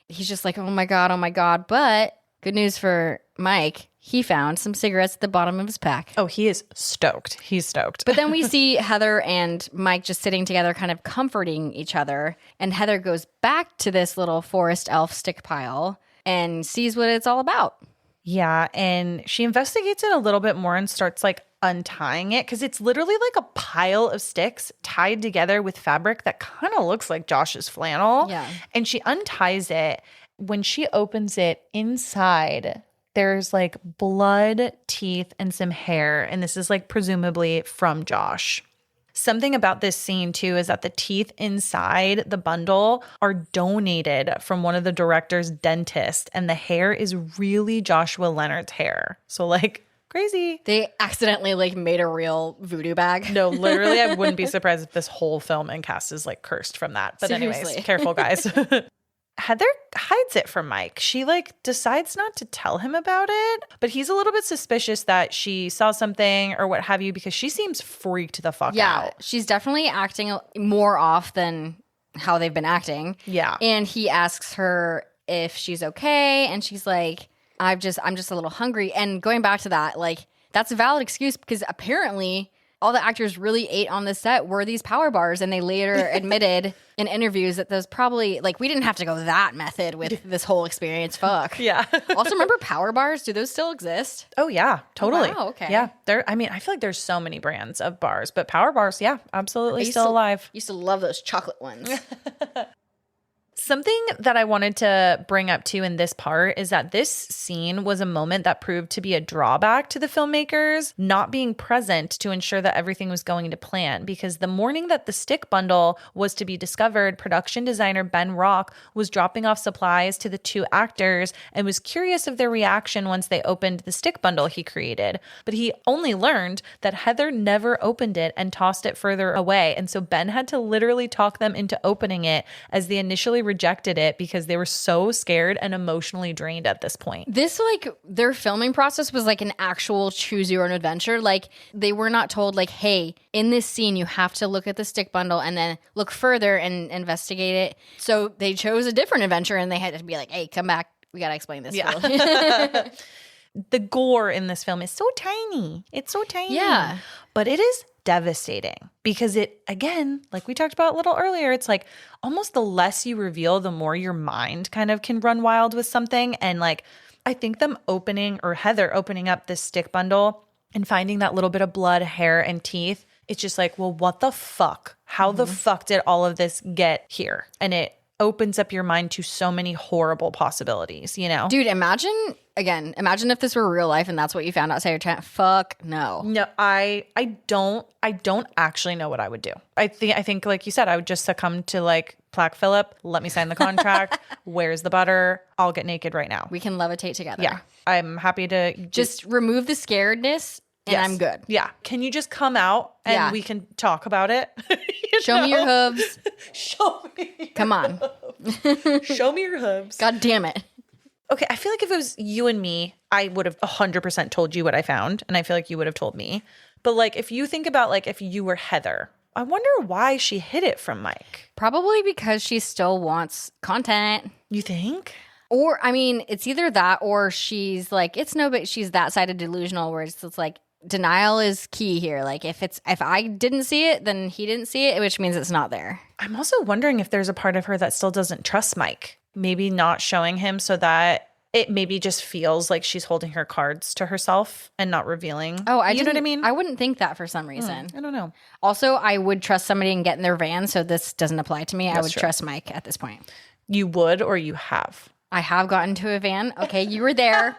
He's just like, oh my God, oh my God. But good news for Mike, he found some cigarettes at the bottom of his pack. Oh, he is stoked. He's stoked. But then we see Heather and Mike just sitting together, kind of comforting each other. And Heather goes back to this little forest elf stick pile and sees what it's all about. Yeah, and she investigates it a little bit more and starts like untying it because it's literally like a pile of sticks tied together with fabric that kind of looks like Josh's flannel. Yeah. And she unties it. When she opens it, inside, there's like blood, teeth, and some hair. And this is like presumably from Josh. Something about this scene, too, is that the teeth inside the bundle are donated from one of the director's dentists, and the hair is really Joshua Leonard's hair. So, like, crazy. They accidentally, like, made a real voodoo bag. No, literally, I wouldn't be surprised if this whole film and cast is, like, cursed from that. But Seriously. anyways, careful, guys. Heather hides it from Mike. She like decides not to tell him about it, but he's a little bit suspicious that she saw something or what have you because she seems freaked the fuck out. She's definitely acting more off than how they've been acting. Yeah. And he asks her if she's okay, and she's like, I'm just a little hungry. And going back to that, like, that's a valid excuse because apparently all the actors really ate on the set were these power bars, and they later admitted in interviews that those probably, like, we didn't have to go that method with this whole experience. Fuck. Yeah. Also, remember power bars? Do those still exist? Oh, yeah, totally. Oh, wow, okay. Yeah. I mean, I feel like there's so many brands of bars, but power bars, yeah, absolutely still alive. Used to love those chocolate ones. Something that I wanted to bring up too in this part is that this scene was a moment that proved to be a drawback to the filmmakers not being present to ensure that everything was going to plan, because the morning that the stick bundle was to be discovered, production designer Ben Rock was dropping off supplies to the two actors and was curious of their reaction once they opened the stick bundle he created. But he only learned that Heather never opened it and tossed it further away. And so Ben had to literally talk them into opening it as they initially rejected it because they were so scared and emotionally drained at this point. This, like, their filming process was like an actual choose your own adventure. Like, they were not told, like, hey, in this scene, you have to look at the stick bundle and then look further and investigate it. So they chose a different adventure, and they had to be like, hey, come back. We got to explain this. Yeah. The gore in this film is so tiny. It's so tiny. Yeah. But it is devastating because it, again, like we talked about a little earlier, it's like almost the less you reveal, the more your mind kind of can run wild with something. And like, I think them opening, or Heather opening up this stick bundle and finding that little bit of blood, hair, and teeth, it's just like, well, what the fuck? How the fuck did all of this get here? And it opens up your mind to so many horrible possibilities, you know? Dude, imagine if this were real life and that's what you found outside your tent. Fuck no. No, I don't actually know what I would do. I think like you said, I would just succumb to like, plaque Phillip, let me sign the contract. Where's the butter? I'll get naked right now. We can levitate together. Yeah. I'm happy to just remove the scaredness and I'm good. Yeah. Can you just come out and we can talk about it? Show me your hooves. Show me. Come on. Show me your hooves. God damn it. Okay, I feel like if it was you and me, I would have 100% told you what I found, and I feel like you would have told me. But like, if you think about like if you were Heather, I wonder why she hid it from Mike. Probably because she still wants content. You think? Or, I mean, it's either that or she's like, but she's that side of delusional where it's like denial is key here. Like if I didn't see it, then he didn't see it, which means it's not there. I'm also wondering if there's a part of her that still doesn't trust Mike. Maybe not showing him so that it maybe just feels like she's holding her cards to herself and not revealing. Oh, you know what I mean? I wouldn't think that for some reason. I don't know. Also, I would trust somebody and get in their van, so this doesn't apply to me. I would trust Mike at this point. You would, or you have? I have gotten to a van. Okay, you were there.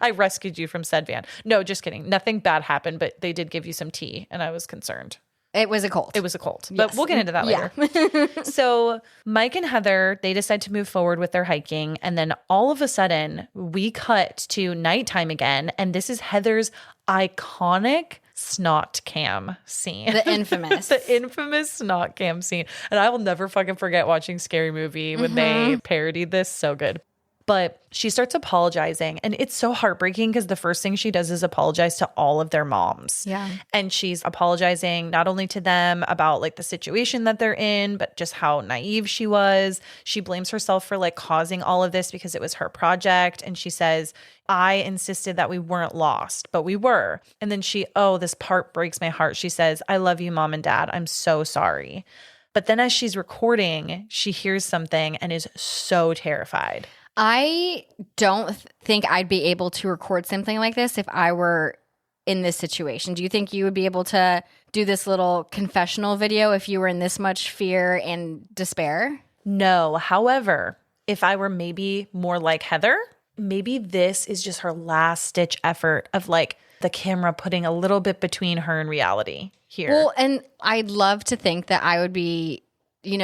I rescued you from said van. No, just kidding. Nothing bad happened, but they did give you some tea, and I was concerned. It was a cult. It was a cult. But we'll get into that later. Yeah. So Mike and Heather, they decide to move forward with their hiking. And then all of a sudden, we cut to nighttime again. And this is Heather's iconic snot cam scene. The infamous. The infamous snot cam scene. And I will never fucking forget watching Scary Movie when they parodied this. So good. But she starts apologizing, and it's so heartbreaking because the first thing she does is apologize to all of their moms. Yeah. And she's apologizing not only to them about like the situation that they're in, but just how naive she was. She blames herself for like causing all of this because it was her project. And she says, I insisted that we weren't lost, but we were. And then this part breaks my heart. She says, I love you, Mom and Dad. I'm so sorry. But then as she's recording, she hears something and is so terrified. I don't think I'd be able to record something like this if I were in this situation. Do you think you would be able to do this little confessional video if you were in this much fear and despair? No. However, if I were maybe more like Heather, maybe this is just her last ditch effort of like the camera putting a little bit between her and reality here. Well, and I'd love to think that I would be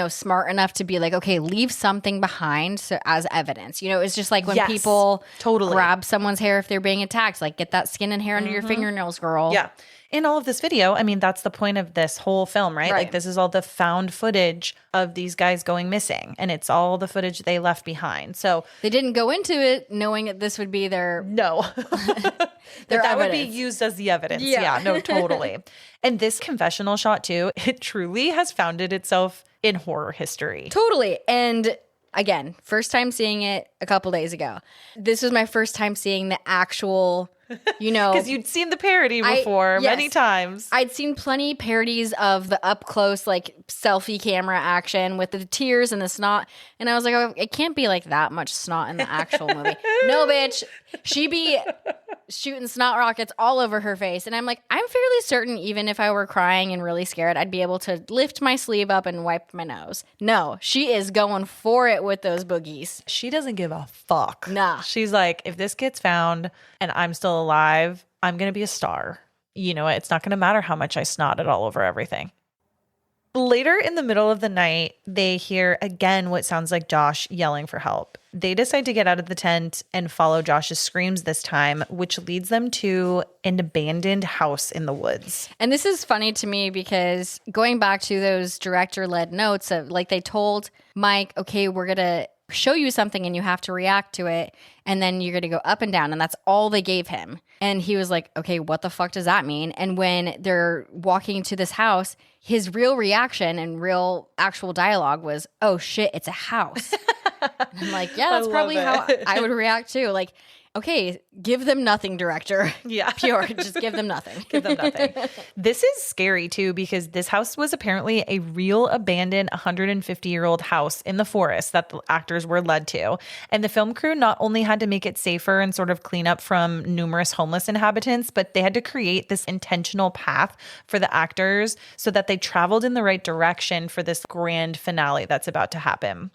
smart enough to be like, okay, leave something behind so as evidence. It's just like when people grab someone's hair if they're being attacked, like get that skin and hair under your fingernails, girl. Yeah. In all of this video, I mean, that's the point of this whole film, right? Like this is all the found footage of these guys going missing, and it's all the footage they left behind. So they didn't go into it knowing that this would be their that would be used as the evidence. Yeah, no, totally. And this confessional shot too, it truly has founded itself in horror history. Totally. And again, first time seeing it a couple days ago. This was my first time seeing the actual, because you'd seen the parody before many times. I'd seen plenty parodies of the up close, like selfie camera action with the tears and the snot. And I was like, oh, it can't be like that much snot in the actual movie. No, bitch. She be shooting snot rockets all over her face. And I'm like, I'm fairly certain even if I were crying and really scared, I'd be able to lift my sleeve up and wipe my nose. No, she is going for it with those boogies. She doesn't give a fuck. Nah. She's like, if this gets found and I'm still alive, I'm going to be a star. You know what? It's not going to matter how much I snotted all over everything. Later in the middle of the night, they hear again what sounds like Josh yelling for help. They decide to get out of the tent and follow Josh's screams this time, which leads them to an abandoned house in the woods. And this is funny to me because going back to those director-led notes of like they told Mike, okay, we're going to show you something and you have to react to it. And then you're going to go up and down. And that's all they gave him. And he was like, okay, what the fuck does that mean? And when they're walking to this house, his real reaction and real actual dialogue was, oh shit, it's a house. And I'm like, yeah, that's probably how I would react too. Like, Okay, give them nothing, director. Yeah. Pure. Just give them nothing. Give them nothing. This is scary too, because this house was apparently a real abandoned 150-year-old house in the forest that the actors were led to. And the film crew not only had to make it safer and sort of clean up from numerous homeless inhabitants, but they had to create this intentional path for the actors so that they traveled in the right direction for this grand finale that's about to happen.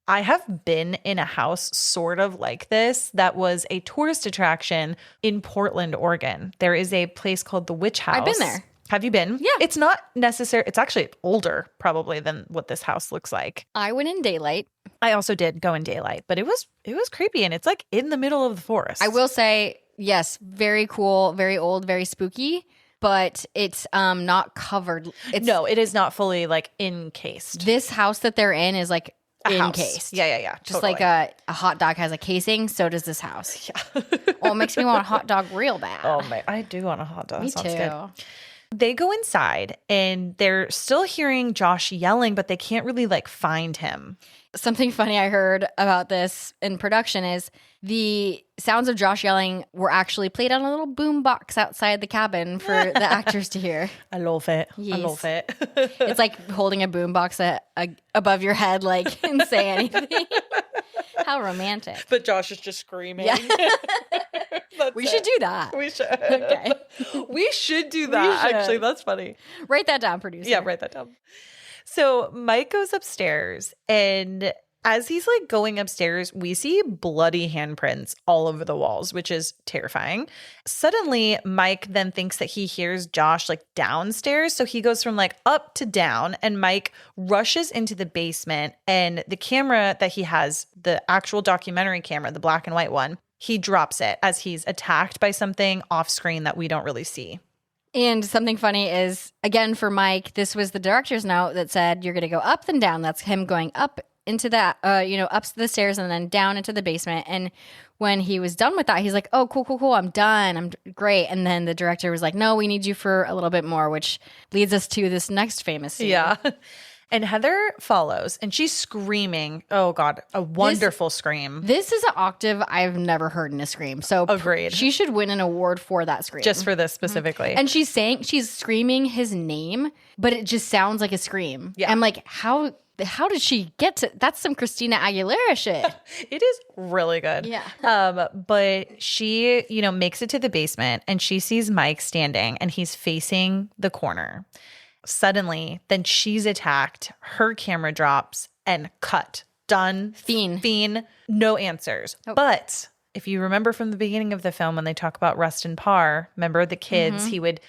I have been in a house sort of like this that was a tourist attraction in Portland, Oregon. There is a place called the Witch House. I've been there. Have you been? Yeah. It's not necessary. It's actually older probably than what this house looks like. I went in daylight. I also did go in daylight, but it was creepy, and it's like in the middle of the forest. I will say, yes, very cool, very old, very spooky, but it's not covered. No, it is not fully like encased. This house that they're in is like House. encased. Yeah. Just totally. like a hot dog has a casing, so does this house. Yeah. Oh, it makes me want a hot dog real bad. Oh my, I do want a hot dog. Me Sounds too. good. They go inside and they're still hearing Josh yelling, but they can't really like find him. Something funny I heard about this in production is the sounds of Josh yelling were actually played on a little boom box outside the cabin for the actors to hear. I love it. Yes. I love it. It's like holding a boom box above your head, like, and say anything. How romantic. But Josh is just screaming. Yeah. That's We it. should do that. We should. Okay. We should do that. should. Actually, that's funny. Write that down, producer. Yeah, write that down. So Mike goes upstairs, and as he's like going upstairs, we see bloody handprints all over the walls, which is terrifying. Suddenly, Mike then thinks that he hears Josh like downstairs. So he goes from like up to down, and Mike rushes into the basement, and the camera that he has, the actual documentary camera, the black and white one, he drops it as he's attacked by something off screen that we don't really see. And something funny is, again, for Mike, this was the director's note that said, you're going to go up and down. That's him going up into that, up the stairs and then down into the basement. And when he was done with that, he's like, oh, cool. I'm done. I'm great. And then the director was like, no, we need you for a little bit more, which leads us to this next famous scene. Yeah. And Heather follows, and she's screaming. Oh, God, a wonderful scream. This is an octave I've never heard in a scream. So Agreed. She should win an award for that scream. Just for this specifically. And she's screaming his name, but it just sounds like a scream. Yeah. I'm like, how did she get to? That's some Christina Aguilera shit. It is really good. Yeah. But she, makes it to the basement, and she sees Mike standing, and he's facing the corner. Suddenly, then she's attacked. Her camera drops and cut. Done. Fiend. No answers. Oh. But if you remember from the beginning of the film when they talk about Rustin Parr, remember the kids, he would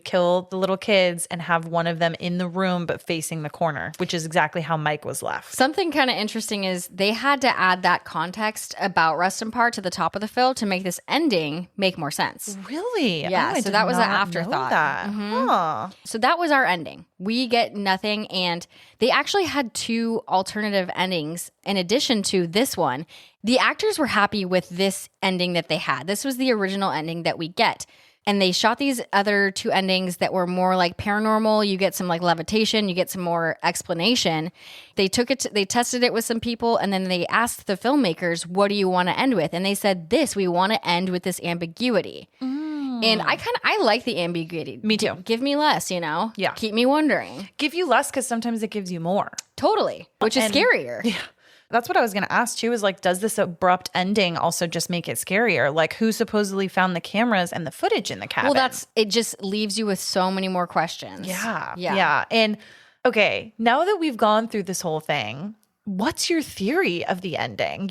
kill the little kids and have one of them in the room but facing the corner, which is exactly how Mike was left. Something kind of interesting is they had to add that context about Rustin Parr to the top of the film to make this ending make more sense. Really? Yeah, I so did that was an not know afterthought. that. Huh. So that was our ending. We get nothing, and they actually had two alternative endings in addition to this one. The actors were happy with this ending that they had. This was the original ending that we get. And they shot these other two endings that were more like paranormal. You get some like levitation, you get some more explanation. They tested it with some people, and then they asked the filmmakers, what do you want to end with? And they said we want to end with this ambiguity. And I like the ambiguity. Me too. Give me less, Yeah. Keep me wondering. Give you less because sometimes it gives you more. Totally. Which is scarier. Yeah. That's what I was going to ask too, is like, does this abrupt ending also just make it scarier? Like, who supposedly found the cameras and the footage in the cabin? Well, it just leaves you with so many more questions. Yeah. And okay, now that we've gone through this whole thing, what's your theory of the ending?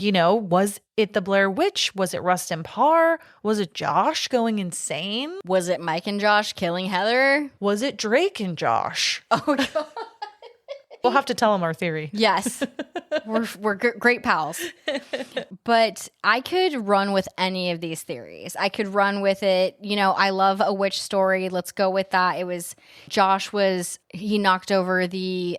Was it the Blair Witch? Was it Rustin Parr? Was it Josh going insane? Was it Mike and Josh killing Heather? Was it Drake and Josh? Oh, God. We'll have to tell them our theory. Yes. We're great pals. But I could run with any of these theories. I could run with it. I love a witch story. Let's go with that. It was he knocked over the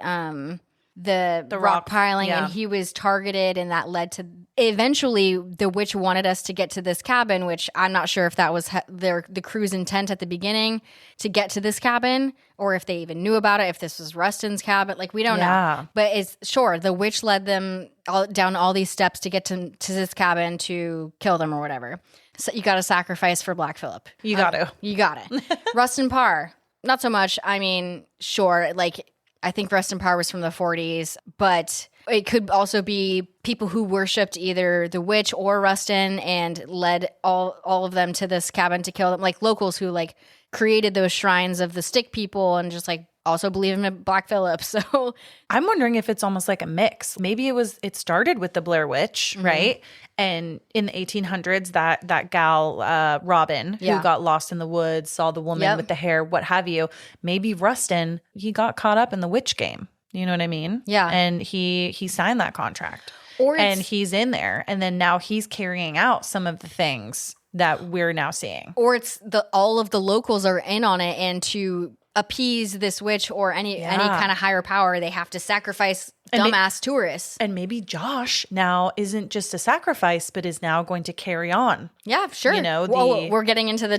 rock piling, yeah. and he was targeted, and that led to eventually the witch wanted us to get to this cabin, which I'm not sure if that was the crew's intent at the beginning to get to this cabin, or if they even knew about it, if this was Rustin's cabin. Like, we don't know. But it's sure the witch led them down all these steps to get to this cabin to kill them or whatever. So you got to sacrifice for Black Phillip. You got to. You got it. Rustin Parr, not so much. I mean, sure, like, I think Rustin Parr was from the 40s, but it could also be people who worshipped either the witch or Rustin and led all of them to this cabin to kill them, like locals who like created those shrines of the stick people and just like also believe in Black Phillip. So I'm wondering if it's almost like a mix. Maybe it started with the Blair Witch, right? And in the 1800s, that gal, Robin, who got lost in the woods, saw the woman with the hair, what have you. Maybe Rustin, he got caught up in the witch game. You know what I mean? Yeah. And he signed that contract. And he's in there. And then now he's carrying out some of the things that we're now seeing. Or it's all of the locals are in on it, and to appease this witch or any kind of higher power, they have to sacrifice dumbass tourists. And maybe Josh now isn't just a sacrifice, but is now going to carry on. Yeah, sure. You know, we're getting into the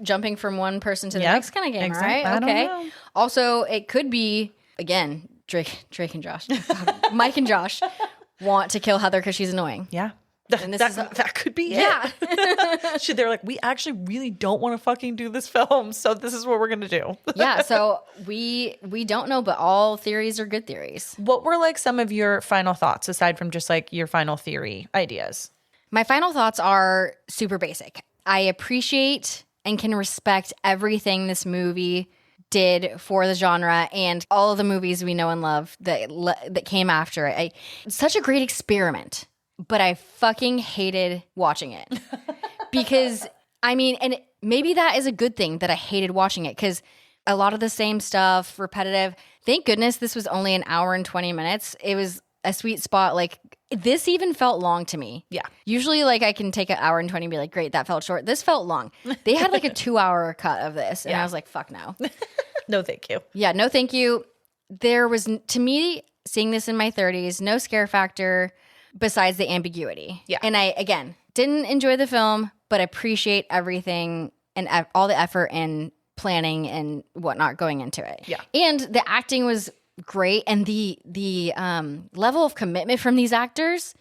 jumping from one person to the next kind of game, exactly. right? Okay. I don't know. Also, it could be, again, Drake and Josh, Mike and Josh want to kill Heather because she's annoying. Yeah. And That could be it. Yeah. They're like, we actually really don't want to fucking do this film, so this is what we're going to do. Yeah, so we don't know, but all theories are good theories. What were like some of your final thoughts, aside from just like your final theory ideas? My final thoughts are super basic. I appreciate and can respect everything this movie did for the genre and all of the movies we know and love that came after it. It's such a great experiment, but I fucking hated watching it. Because, I mean, and maybe that is a good thing that I hated watching it, because a lot of the same stuff, repetitive. Thank goodness this was only an hour and 20 minutes. It was a sweet spot. Like, this even felt long to me. Yeah. Usually, like, I can take an hour and 20 and be like, great, that felt short. This felt long. They had like a 2-hour cut of this. And I was like, fuck no. No, thank you. Yeah, no, thank you. There was, to me, seeing this in my 30s, no scare factor besides the ambiguity. Yeah. And I, again, didn't enjoy the film, but appreciate everything and all the effort and planning and whatnot going into it. Yeah. And the acting was great. And the level of commitment from these actors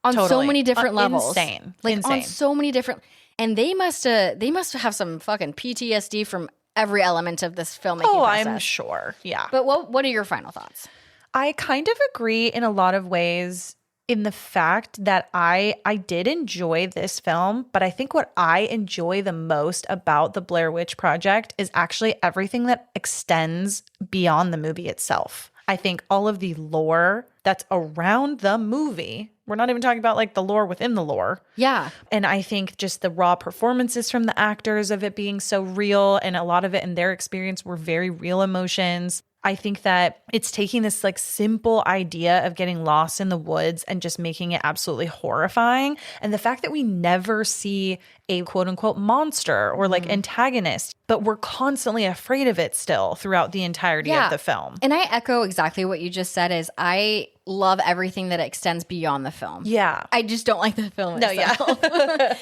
on so many different levels. Insane. Like, Insane. on so many different, and they must have some fucking PTSD from every element of this filmmaking process. I'm sure. Yeah. But what are your final thoughts? I kind of agree in a lot of ways in the fact that I did enjoy this film, but I think what I enjoy the most about the Blair Witch Project is actually everything that extends beyond the movie itself. I think all of the lore that's around the movie, we're not even talking about like the lore within the lore. Yeah. And I think just the raw performances from the actors of it being so real, and a lot of it in their experience were very real emotions. I think that it's taking this like simple idea of getting lost in the woods and just making it absolutely horrifying. And the fact that we never see a quote unquote monster or like antagonist, but we're constantly afraid of it still throughout the entirety of the film. And I echo exactly what you just said. Is I love everything that extends beyond the film. Yeah. I just don't like the film No, itself. yeah.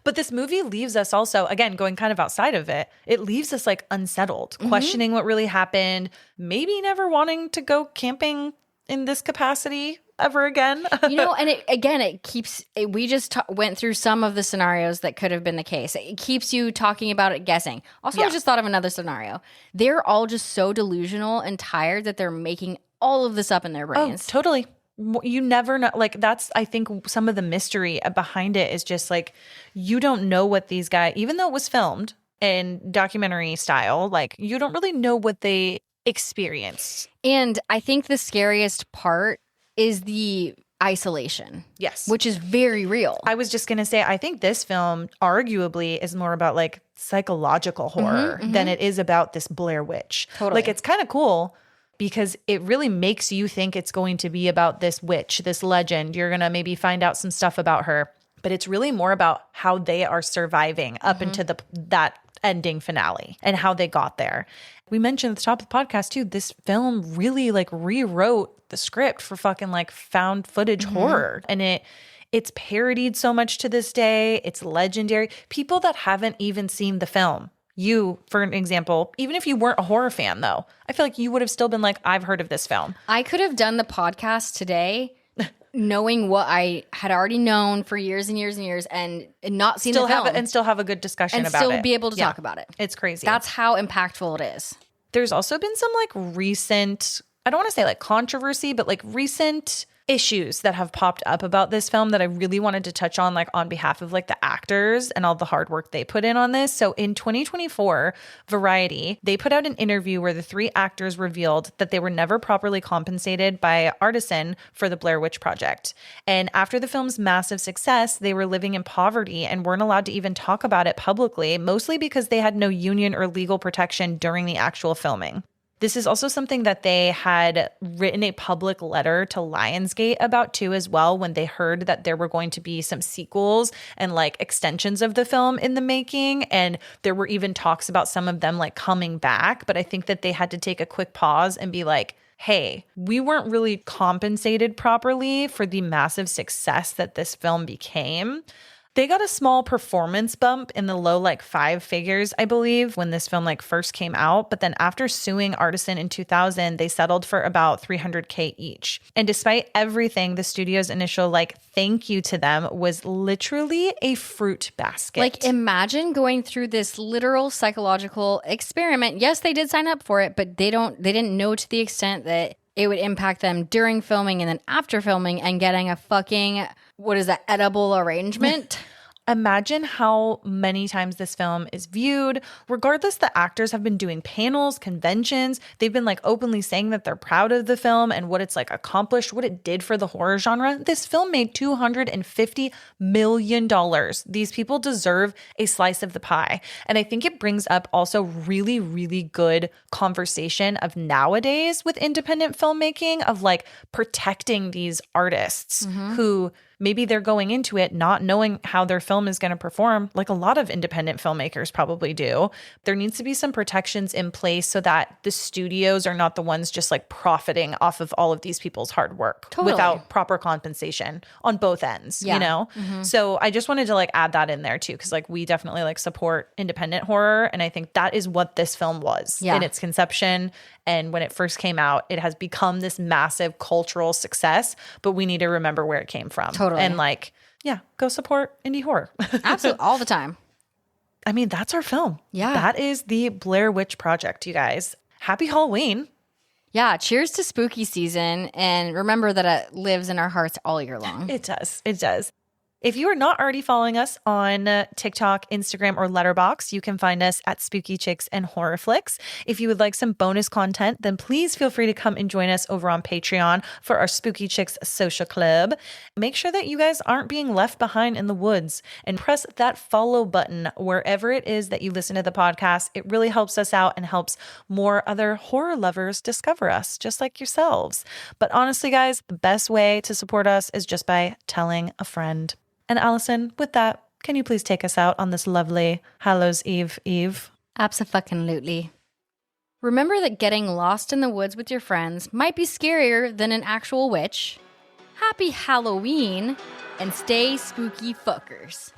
But this movie leaves us also, again, going kind of outside of it, it leaves us like unsettled, questioning what really happened, maybe never wanting to go camping in this capacity ever again. You know, and it keeps, we just went through some of the scenarios that could have been the case. It keeps you talking about it, guessing. Also, I just thought of another scenario. They're all just so delusional and tired that they're making all of this up in their brains. Oh, totally. You never know. Like, that's, I think, some of the mystery behind it is just like, you don't know what these guys, even though it was filmed in documentary style, like, you don't really know what they experienced. And I think the scariest part is the isolation. Yes. Which is very real. I was just going to say, I think this film arguably is more about like psychological horror than it is about this Blair Witch. Totally. Like, it's kind of cool because it really makes you think it's going to be about this witch, this legend. You're going to maybe find out some stuff about her, but it's really more about how they are surviving up into that ending finale and how they got there. We mentioned at the top of the podcast too, this film really like rewrote the script for fucking like found footage horror. And It's parodied so much to this day. It's legendary. People that haven't even seen the film. You, for an example, even if you weren't a horror fan, though, I feel like you would have still been like, I've heard of this film. I could have done the podcast today knowing what I had already known for years and years and years and not seen the film. And still have a good discussion and about it. still be able to talk about it. It's crazy. That's how impactful it is. There's also been some like recent, I don't want to say like controversy, but like recent issues that have popped up about this film that I really wanted to touch on, like on behalf of like the actors and all the hard work they put in on this. So in 2024, Variety, they put out an interview where the three actors revealed that they were never properly compensated by Artisan for the Blair Witch Project. And after the film's massive success, they were living in poverty and weren't allowed to even talk about it publicly, mostly because they had no union or legal protection during the actual filming. This is also something that they had written a public letter to Lionsgate about too as well, when they heard that there were going to be some sequels and like extensions of the film in the making. And there were even talks about some of them like coming back. But I think that they had to take a quick pause and be like, hey, we weren't really compensated properly for the massive success that this film became. They got a small performance bump in the low like 5 figures, I believe, when this film like first came out. But then after suing Artisan in 2000, they settled for about $300K each. And despite everything, the studio's initial like thank you to them was literally a fruit basket. Like imagine going through this literal psychological experiment. Yes, they did sign up for it, but they didn't know to the extent that it would impact them during filming and then after filming and getting a fucking, what is that, edible arrangement? Imagine how many times this film is viewed. Regardless, the actors have been doing panels, conventions. They've been like openly saying that they're proud of the film and what it's like accomplished, what it did for the horror genre. This film made $250 million. These people deserve a slice of the pie. And I think it brings up also really, really good conversation of nowadays with independent filmmaking of like protecting these artists who maybe they're going into it not knowing how their film is going to perform, like a lot of independent filmmakers probably do. There needs to be some protections in place so that the studios are not the ones just like profiting off of all of these people's hard work without proper compensation on both ends, you know? So I just wanted to like add that in there too, because like we definitely like support independent horror. And I think that is what this film was in its conception. And when it first came out, it has become this massive cultural success, but we need to remember where it came from. Totally. And like, yeah, go support indie horror. Absolutely. All the time. I mean, that's our film. Yeah. That is the Blair Witch Project, you guys. Happy Halloween. Yeah. Cheers to spooky season. And remember that it lives in our hearts all year long. It does. It does. If you are not already following us on TikTok, Instagram, or Letterboxd, you can find us at Spooky Chicks and Horror Flicks. If you would like some bonus content, then please feel free to come and join us over on Patreon for our Spooky Chicks Social Club. Make sure that you guys aren't being left behind in the woods and press that follow button wherever it is that you listen to the podcast. It really helps us out and helps more other horror lovers discover us, just like yourselves. But honestly, guys, the best way to support us is just by telling a friend. And Allison, with that, can you please take us out on this lovely Hallows Eve? Abso-fucking-lutely. Remember that getting lost in the woods with your friends might be scarier than an actual witch. Happy Halloween, and stay spooky fuckers.